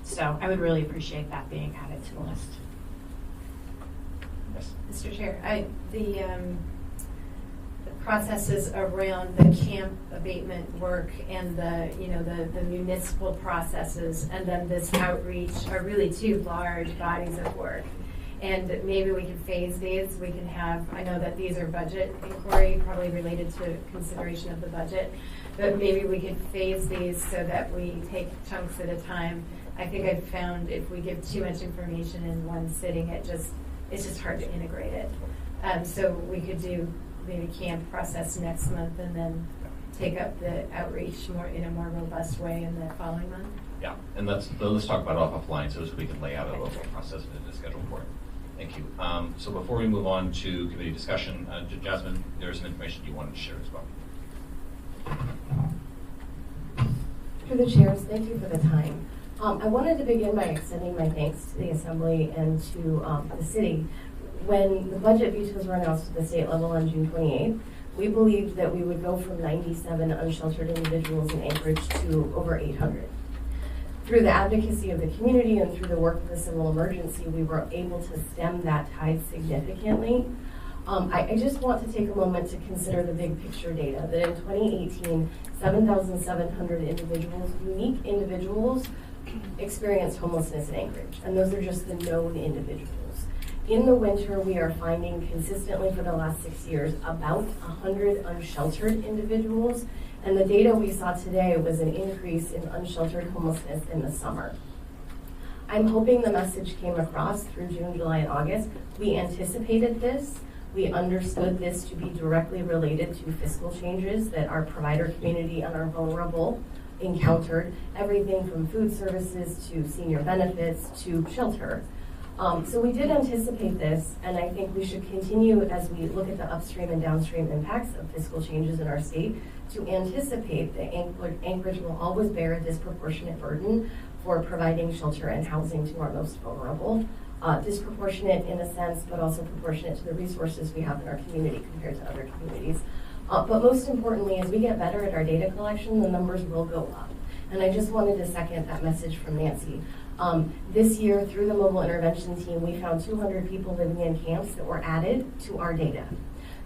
So I would really appreciate that being added to the list. Yes. Mr. Chair, the processes around the camp abatement work and the municipal processes, and then this outreach are really two large bodies of work. And maybe we could phase these. We can have, I know that these are budget inquiry, probably related to consideration of the budget, but maybe we could phase these so that we take chunks at a time. I think I've found if we give too much information in one sitting, it's just hard to integrate it. So we could do maybe camp process next month and then take up the outreach in a more robust way in the following month. Yeah, and let's talk about it offline so we can lay out a little process and a schedule for it. Thank you. So before we move on to committee discussion, Jasmine, there's some information you wanted to share as well. Through the chairs, thank you for the time. I wanted to begin by extending my thanks to the Assembly and to the City. When the budget vetoes were announced at the state level on June 28th, we believed that we would go from 97 unsheltered individuals in Anchorage to over 800. Through the advocacy of the community and through the work of the civil emergency, we were able to stem that tide significantly. I just want to take a moment to consider the big picture data, that in 2018, 7,700 individuals, unique individuals, experienced homelessness in Anchorage, and those are just the known individuals. In the winter, we are finding consistently for the last 6 years about 100 unsheltered individuals, and the data we saw today was an increase in unsheltered homelessness in the summer. I'm hoping the message came across through June, July, and August. We anticipated this. We understood this to be directly related to fiscal changes that our provider community and our vulnerable encountered, everything from food services to senior benefits to shelter. So we did anticipate this, and I think we should continue as we look at the upstream and downstream impacts of fiscal changes in our state to anticipate that Anchorage will always bear a disproportionate burden for providing shelter and housing to our most vulnerable. Disproportionate in a sense, but also proportionate to the resources we have in our community compared to other communities. But most importantly, as we get better at our data collection, the numbers will go up. And I just wanted to second that message from Nancy. This year, through the mobile intervention team, we found 200 people living in camps that were added to our data.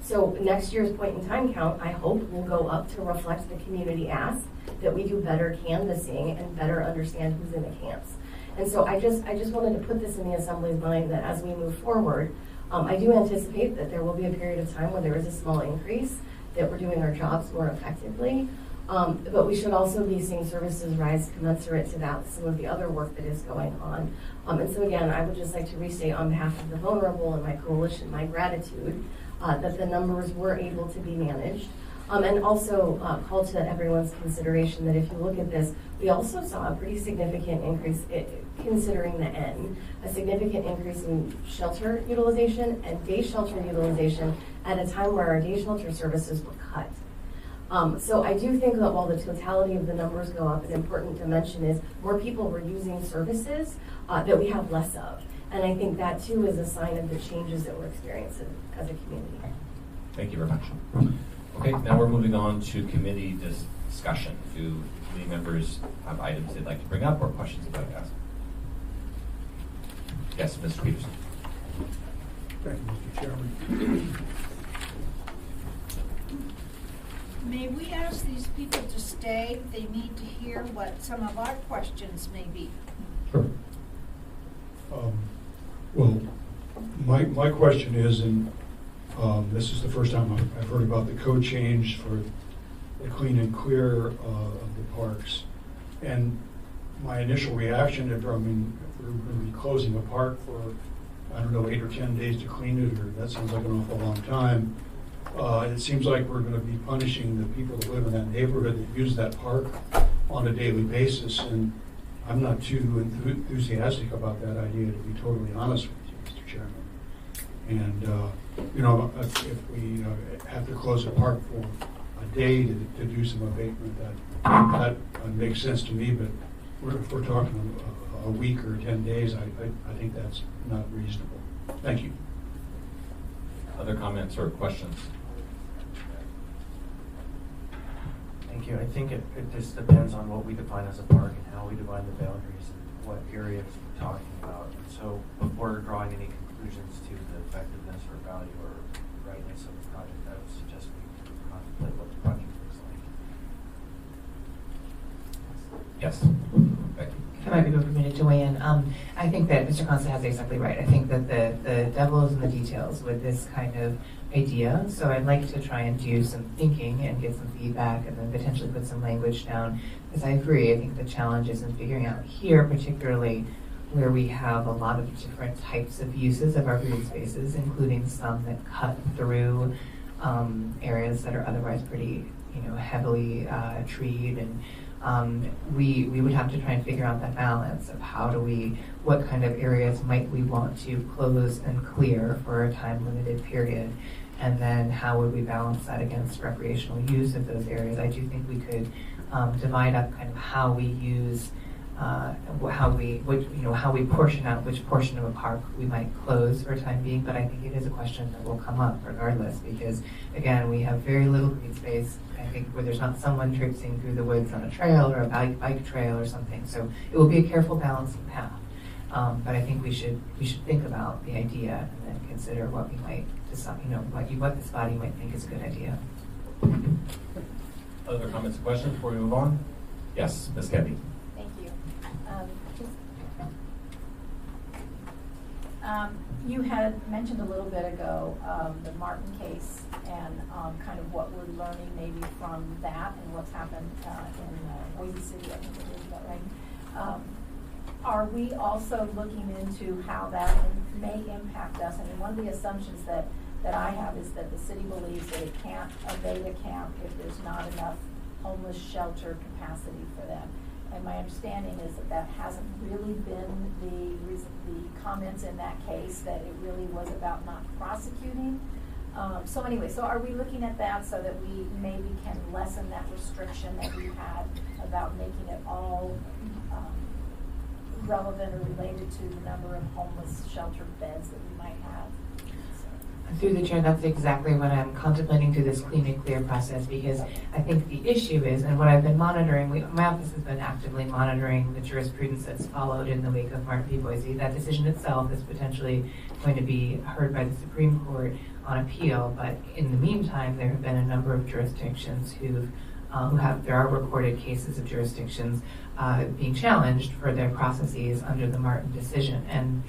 So next year's point in time count, I hope, will go up to reflect the community ask that we do better canvassing and better understand who's in the camps. And so I just wanted to put this in the Assembly's mind that as we move forward, I do anticipate that there will be a period of time where there is a small increase, that we're doing our jobs more effectively. But we should also be seeing services rise commensurate to that, some of the other work that is going on. And so again, I would just like to restate on behalf of the vulnerable and my coalition, my gratitude that the numbers were able to be managed. And also call to everyone's consideration that if you look at this, we also saw a pretty significant increase, considering the N, a significant increase in shelter utilization and day shelter utilization at a time where our day shelter services were cut. So I do think that while the totality of the numbers go up, an important dimension is more people were using services that we have less of. And I think that too is a sign of the changes that we're experiencing as a community. Thank you very much. Okay, now we're moving on to committee discussion. Do committee members have items they'd like to bring up or questions they'd like to ask. Yes, Mr. Peterson. Thank you, Mr. Chairman. May we ask these people to stay? They need to hear what some of our questions may be. Sure. Well, my question is, and this is the first time I've heard about the code change for the clean and clear of the parks. And my initial reaction, if we're going to be closing a park for, I don't know, 8 or 10 days to clean it, or that sounds like an awful long time. It seems like we're going to be punishing the people that live in that neighborhood that use that park on a daily basis. And I'm not too enthusiastic about that idea, to be totally honest with you, Mr. Chairman. And, you know, if we have to close a park for a day to do some abatement, that makes sense to me. But if we're talking a week or 10 days, I think that's not reasonable. Thank you. Other comments or questions? Thank you. I think it just depends on what we define as a park and how we define the boundaries and what areas we're talking about. And so before drawing any conclusions to the effectiveness or value or rightness of the project, I would suggest we contemplate what the project looks like. Yes. Becky. It might be good for me to weigh in. I think that Mr. Consta has exactly right. I think that the devil is in the details with this kind of idea. So I'd like to try and do some thinking and get some feedback and then potentially put some language down. Because I agree, I think the challenge is in figuring out here, particularly where we have a lot of different types of uses of our green spaces, including some that cut through areas that are otherwise pretty, heavily treed, and we would have to try and figure out that balance of what kind of areas might we want to close and clear for a time-limited period, and then how would we balance that against recreational use of those areas. I do think we could divide up kind of how we use, how we portion out which portion of a park we might close for a time being, but I think it is a question that will come up regardless, because again, we have very little green space, I think, where there's not someone traipsing through the woods on a trail or a bike trail or something. So it will be a careful balancing path. But I think we should think about the idea and then consider what we might decide, what this body might think is a good idea. Other comments or questions before we move on? Yes, Ms. Kebby. Thank you. You had mentioned a little bit ago the Martin case and kind of what we're learning maybe from that and what's happened in Boise City, I think it is, that right? Are we also looking into how that may impact us? I mean, one of the assumptions that I have is that the city believes that it can't abate a camp if there's not enough homeless shelter capacity for them. And my understanding is that hasn't really been the comments in that case, that it really was about not prosecuting. So anyway, so are we looking at that so that we maybe can lessen that restriction that we had about making it all relevant or related to the number of homeless shelter beds that we might have? Through the chair, that's exactly what I'm contemplating through this clean and clear process, because I think the issue is, and what I've been monitoring, my office has been actively monitoring the jurisprudence that's followed in the wake of Martin v. Boise. That decision itself is potentially going to be heard by the Supreme Court on appeal, but in the meantime, there have been a number of jurisdictions there are recorded cases of jurisdictions being challenged for their processes under the Martin decision. And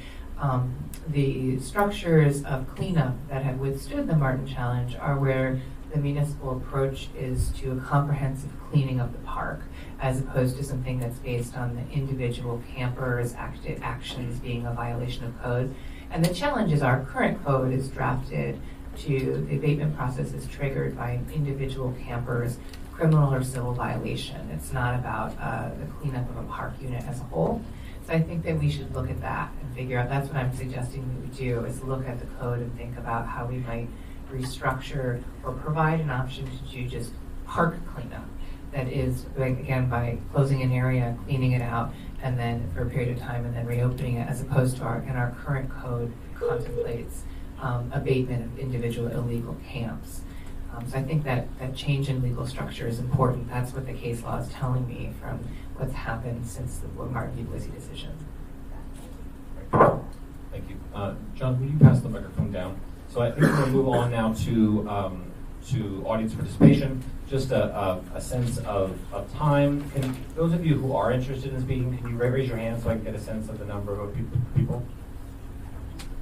the structures of cleanup that have withstood the Martin challenge are where the municipal approach is to a comprehensive cleaning of the park, as opposed to something that's based on the individual campers' actions being a violation of code. And the challenge is our current code is drafted to, the abatement process is triggered by an individual camper's criminal or civil violation. It's not about the cleanup of a park unit as a whole. So I think that we should look at that and figure out, that's what I'm suggesting that we do, is look at the code and think about how we might restructure or provide an option to do just park cleanup. That is, again, by closing an area, cleaning it out, and then for a period of time and then reopening it, as opposed to our current code contemplates abatement of individual illegal camps. So I think that change in legal structure is important. That's what the case law is telling me from what's happened since the Martin v. Boise decision. Thank you. John, will you pass the microphone down? So I think we're going to move on now to audience participation. Just a sense of time. Can those of you who are interested in speaking, can you raise your hand so I can get a sense of the number of people?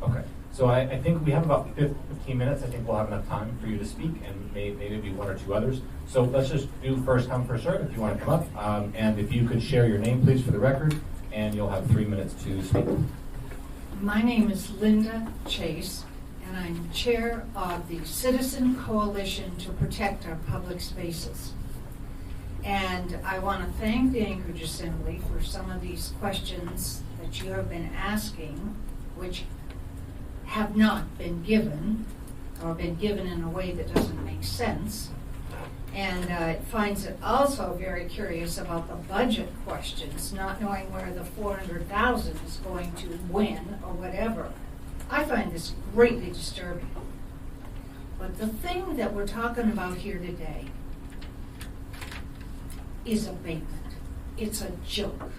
Okay. So I think we have about 15 minutes. I think we'll have enough time for you to speak, and maybe one or two others. So let's just do first come, first serve if you want to come up. And if you could share your name, please, for the record, and you'll have 3 minutes to speak. My name is Linda Chase, and I'm chair of the Citizen Coalition to Protect Our Public Spaces. And I want to thank the Anchorage Assembly for some of these questions that you have been asking, which have not been given, or been given in a way that doesn't make sense. And it finds it also very curious about the budget questions, not knowing where the $400,000 is going to win or whatever. I find this greatly disturbing. But the thing that we're talking about here today is abatement. It's a joke.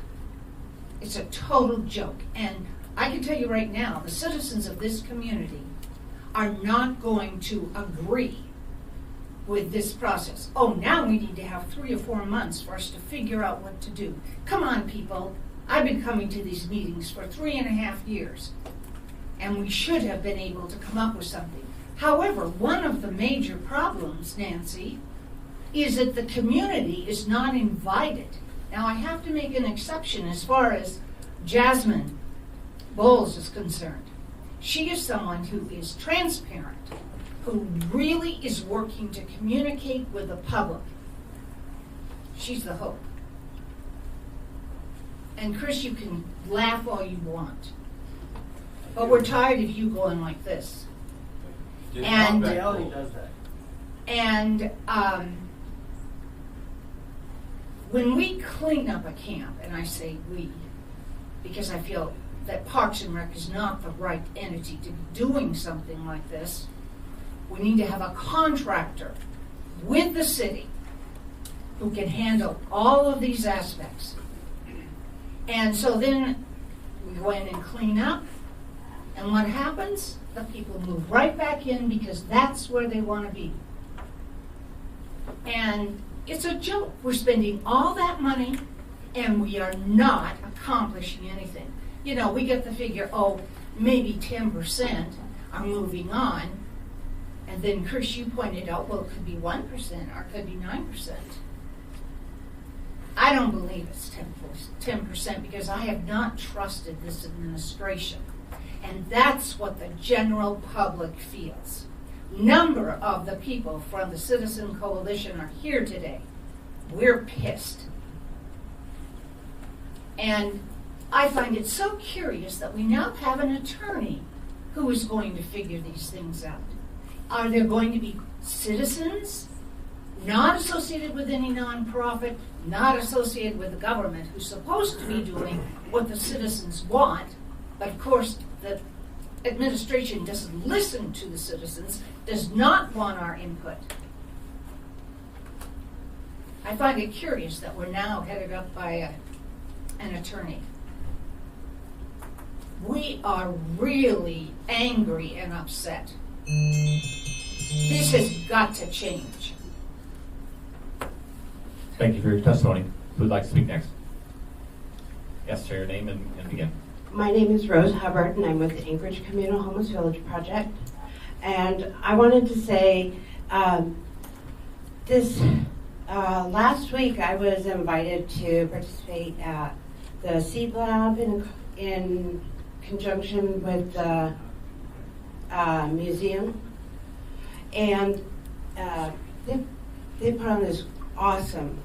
It's a total joke. And I can tell you right now, the citizens of this community are not going to agree with this process. Oh, now we need to have 3 or 4 months for us to figure out what to do. Come on, people. I've been coming to these meetings for 3.5 years, and we should have been able to come up with something. However, one of the major problems, Nancy, is that the community is not invited. Now, I have to make an exception as far as Jasmine Bowles is concerned. She is someone who is transparent, who really is working to communicate with the public. She's the hope. And Chris, you can laugh all you want, but we're tired of you going like this. And when we clean up a camp, and I say we, because I feel that Parks and Rec is not the right entity to be doing something like this, we need to have a contractor with the city who can handle all of these aspects. And so then we go in and clean up, and what happens? The people move right back in because that's where they want to be. And it's a joke. We're spending all that money, and we are not accomplishing anything. You know, we get the figure, oh, maybe 10% are moving on. And then, Chris, you pointed out, well, it could be 1% or it could be 9%. I don't believe it's 10% because I have not trusted this administration. And that's what the general public feels. Number of the people from the Citizen Coalition are here today. We're pissed. And I find it so curious that we now have an attorney who is going to figure these things out. Are there going to be citizens not associated with any nonprofit, not associated with the government, who's supposed to be doing what the citizens want, but of course the administration doesn't listen to the citizens, does not want our input? I find it curious that we're now headed up by an attorney. We are really angry and upset. This has got to change. Thank you for your testimony. Who would like to speak next? Yes, share your name and begin. My name is Rose Hubbard, and I'm with the Anchorage Communal Homeless Village Project. And I wanted to say, last week I was invited to participate at the Seed Lab in conjunction with the museum. And they put on this awesome,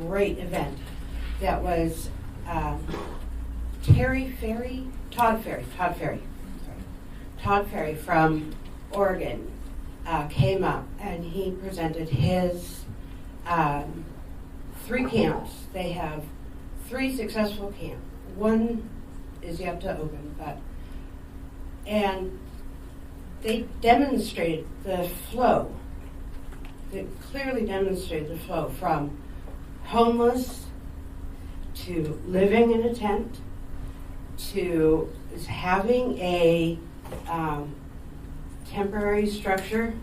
great event that was Todd Ferry from Oregon came up, and he presented his 3 camps. They have 3 successful camps. One is yet to open, and they demonstrated the flow that clearly demonstrated the flow from homeless to living in a tent to having a temporary structure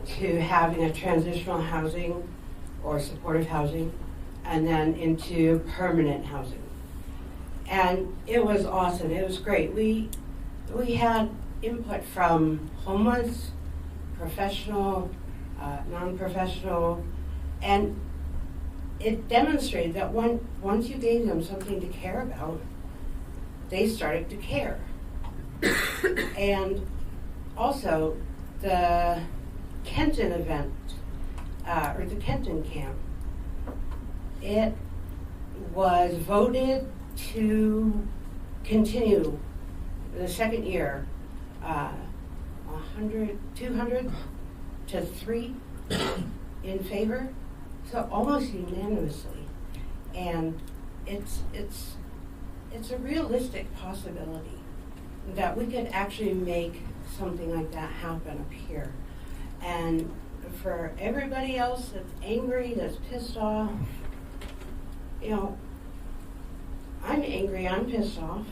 to having a transitional housing or supportive housing, and then into permanent housing. And it was awesome. It was great. We had input from homeless, professional, non-professional, and it demonstrated that once you gave them something to care about, they started to care. And also, the Kenton event, or the Kenton camp, it was voted to continue the second year, 200 to 3 in favor, so almost unanimously. And it's a realistic possibility that we could actually make something like that happen up here. And for everybody else that's angry, that's pissed off, you know, I'm angry, I'm pissed off.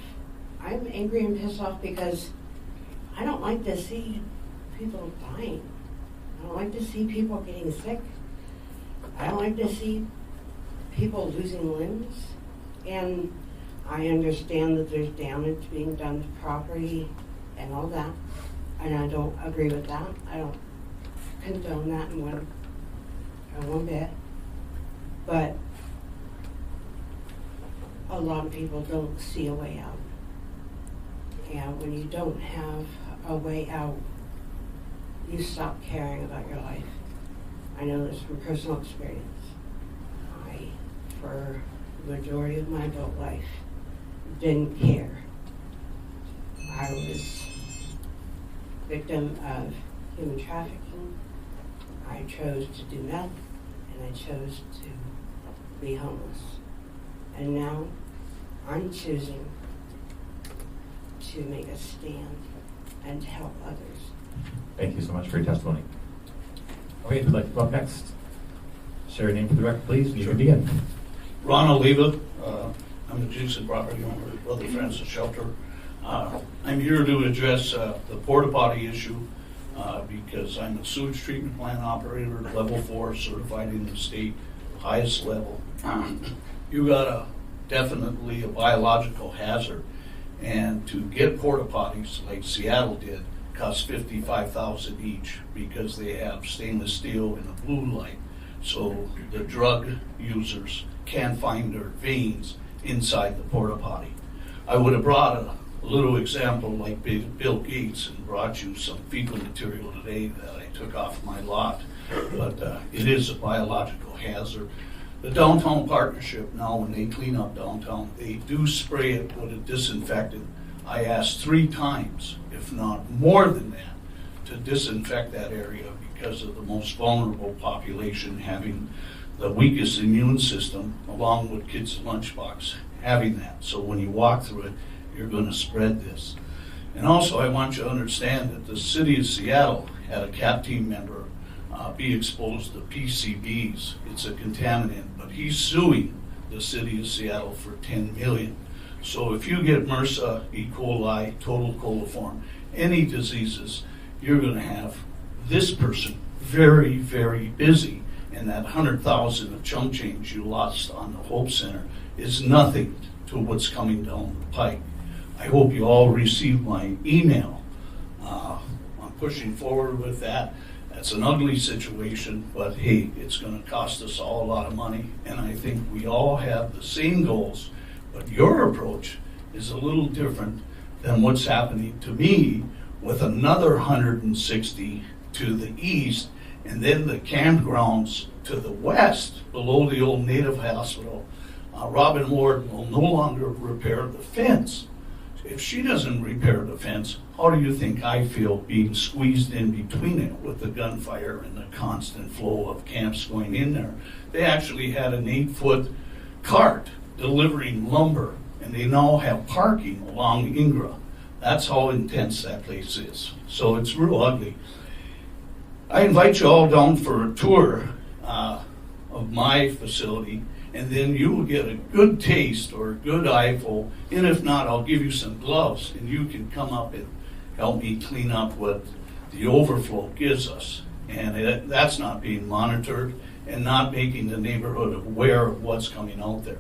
I'm angry and pissed off because I don't like to see people dying. I don't like to see people getting sick. I don't like to see people losing limbs. And I understand that there's damage being done to property and all that. And I don't agree with that. I don't condone that in one bit. But a lot of people don't see a way out. And when you don't have a way out, you stop caring about your life. I know this from personal experience. For the majority of my adult life, didn't care. I was victim of human trafficking. I chose to do meth, and I chose to be homeless. And now I'm choosing to make a stand and to help others. Thank you so much for your testimony. Okay, who'd like to go up next? Share your name for the record, please. You can begin. Ron Oliva. I'm the Jason property owner of Brother Francis Shelter. I'm here to address the porta potty issue because I'm a sewage treatment plant operator, level 4, certified in the state, highest level. You got definitely a biological hazard, and to get porta potties like Seattle did costs $55,000 each because they have stainless steel and a blue light, so the drug users can't find their veins inside the porta potty. I would have brought a little example like Bill Gates and brought you some fecal material today that I took off my lot, but it is a biological hazard. The Downtown Partnership now, when they clean up downtown, they do spray it with a disinfectant. I asked 3 times, if not more than that, to disinfect that area because of the most vulnerable population having the weakest immune system, along with kids' lunchbox, having that. So when you walk through it, you're going to spread this. And also, I want you to understand that the city of Seattle had a CAP team member be exposed to PCBs. It's a contaminant, but he's suing the city of Seattle for $10 million. So if you get MRSA, E. coli, total coliform, any diseases, you're going to have this person very, very busy. And that $100,000 of chunk change you lost on the Hope Center is nothing to what's coming down the pike. I hope you all received my email. I'm pushing forward with that. That's an ugly situation, but hey, it's going to cost us all a lot of money, and I think we all have the same goals, but your approach is a little different than what's happening to me with another 160 to the east, and then the campgrounds to the west below the old Native Hospital. Robin Ward will no longer repair the fence. If she doesn't repair the fence, how do you think I feel being squeezed in between it with the gunfire and the constant flow of camps going in there? They actually had an 8-foot cart delivering lumber, and they now have parking along the Ingra. That's how intense that place is. So it's real ugly. I invite you all down for a tour of my facility, and then you will get a good taste or a good eyeful, and if not, I'll give you some gloves, and you can come up and help me clean up what the overflow gives us. And that's not being monitored and not making the neighborhood aware of what's coming out there.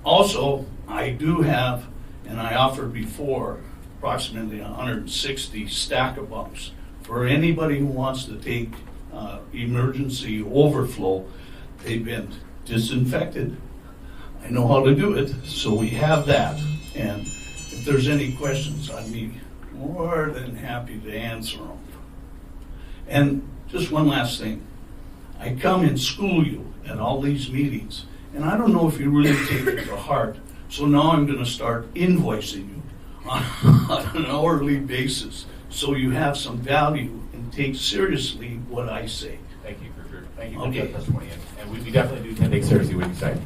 Also, I do have, and I offered before, approximately 160 stack-a-bumps for anybody who wants to take emergency overflow. They've been disinfected. I know how to do it, so we have that. And if there's any questions, I'd be more than happy to answer them. And just one last thing. I come and school you at all these meetings, and I don't know if you really take it to heart, so now I'm going to start invoicing you on an hourly basis so you have some value and take seriously what I say. Thank you for your testimony, and we definitely do take seriously what you say.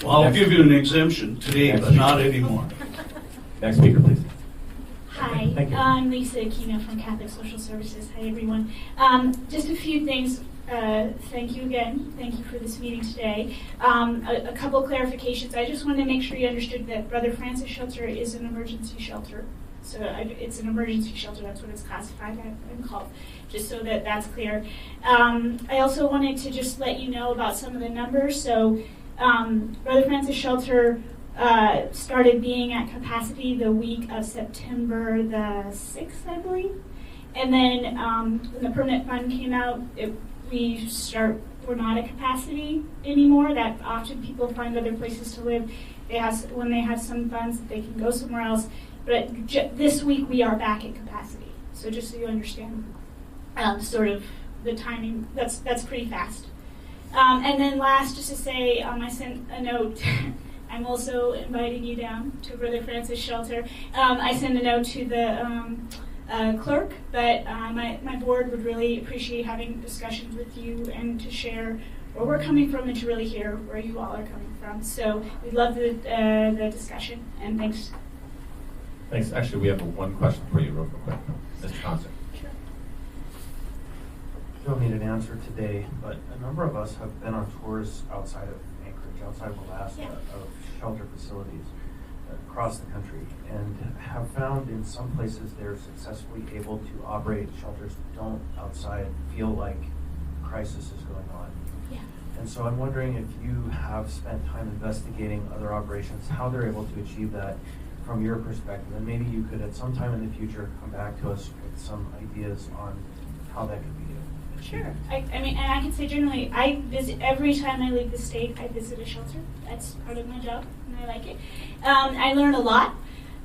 Well, I'll give you an exemption today, but not anymore. Next speaker, please. Hi, Thank you. I'm Lisa Aquino from Catholic Social Services. Hi, everyone. Just a few things. Thank you again. Thank you for this meeting today. A couple clarifications. I just wanted to make sure you understood that Brother Francis Shelter is an emergency shelter. So it's an emergency shelter. That's what it's classified and called, just so that that's clear. I also wanted to just let you know about some of the numbers. So Brother Francis Shelter started being at capacity the week of September the 6th, I believe. And then when the permanent fund came out, we're not at capacity anymore. That often people find other places to live. When they have some funds, they can go somewhere else. But this week we are back at capacity. So just so you understand sort of the timing, that's pretty fast. And then last, just to say, I sent a note. I'm also inviting you down to Brother Francis Shelter. I sent a note to the clerk, but my board would really appreciate having discussions with you and to share where we're coming from and to really hear where you all are coming from. So we'd love the discussion, and thanks. Thanks. Actually, we have one question for you real quick. Mr. Johnson. Sure. I don't need an answer today, but a number of us have been on tours outside of Anchorage, outside of Alaska, of shelter facilities across the country, and have found in some places they're successfully able to operate shelters that don't outside feel like crisis is going on. Yeah. And so I'm wondering if you have spent time investigating other operations, how they're able to achieve that from your perspective, and maybe you could at some time in the future come back to us with some ideas on how that could be achieved. Sure. I mean, and I can say generally, I visit every time I leave the state. I visit a shelter. That's part of my job, and I like it. I learn a lot,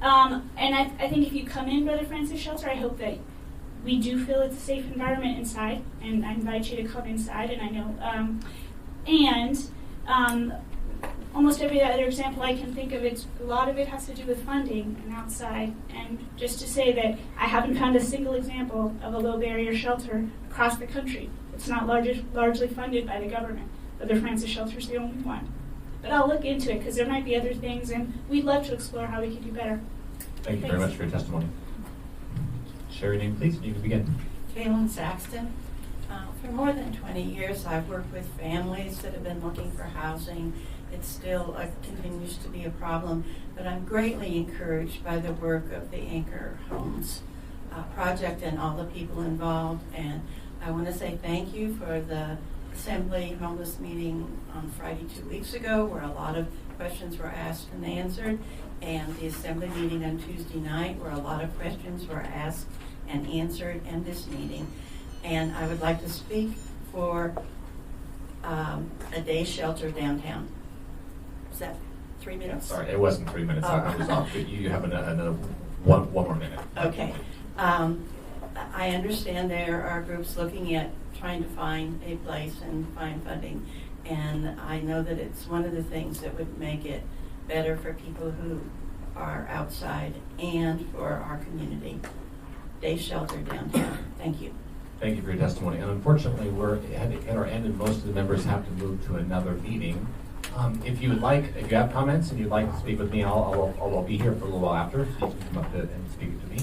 and I think if you come in Brother Francis Shelter, I hope that we do feel it's a safe environment inside, and I invite you to come inside. And I know, almost every other example I can think of, a lot of it has to do with funding and outside. And just to say that I haven't found a single example of a low barrier shelter across the country. It's not largely funded by the government. Brother Francis Shelter is the only one. But I'll look into it because there might be other things, and we'd love to explore how we can do better. Thank you very much for your testimony. Share your name, please, and you can begin. Kaylin Saxton. For more than 20 years, I've worked with families that have been looking for housing. It still continues to be a problem, but I'm greatly encouraged by the work of the Anchor Homes project and all the people involved. And I want to say thank you for the Assembly Homeless meeting on Friday 2 weeks ago, where a lot of questions were asked and answered, and the Assembly meeting on Tuesday night, where a lot of questions were asked and answered, and this meeting. And I would like to speak for a day shelter downtown. Is that 3 minutes? Sorry, it wasn't 3 minutes. I was off. But you have another one more minute. Okay. I understand there are groups looking at trying to find a place and find funding. And I know that it's one of the things that would make it better for people who are outside and for our community. Day shelter downtown. Thank you. Thank you for your testimony. And unfortunately, we're at our end, and most of the members have to move to another meeting. If you have comments and you'd like to speak with me, I'll be here for a little while after, so you can come up and speak to me.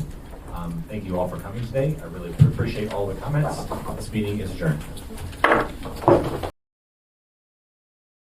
Thank you all for coming today. I really appreciate all the comments. This meeting is adjourned.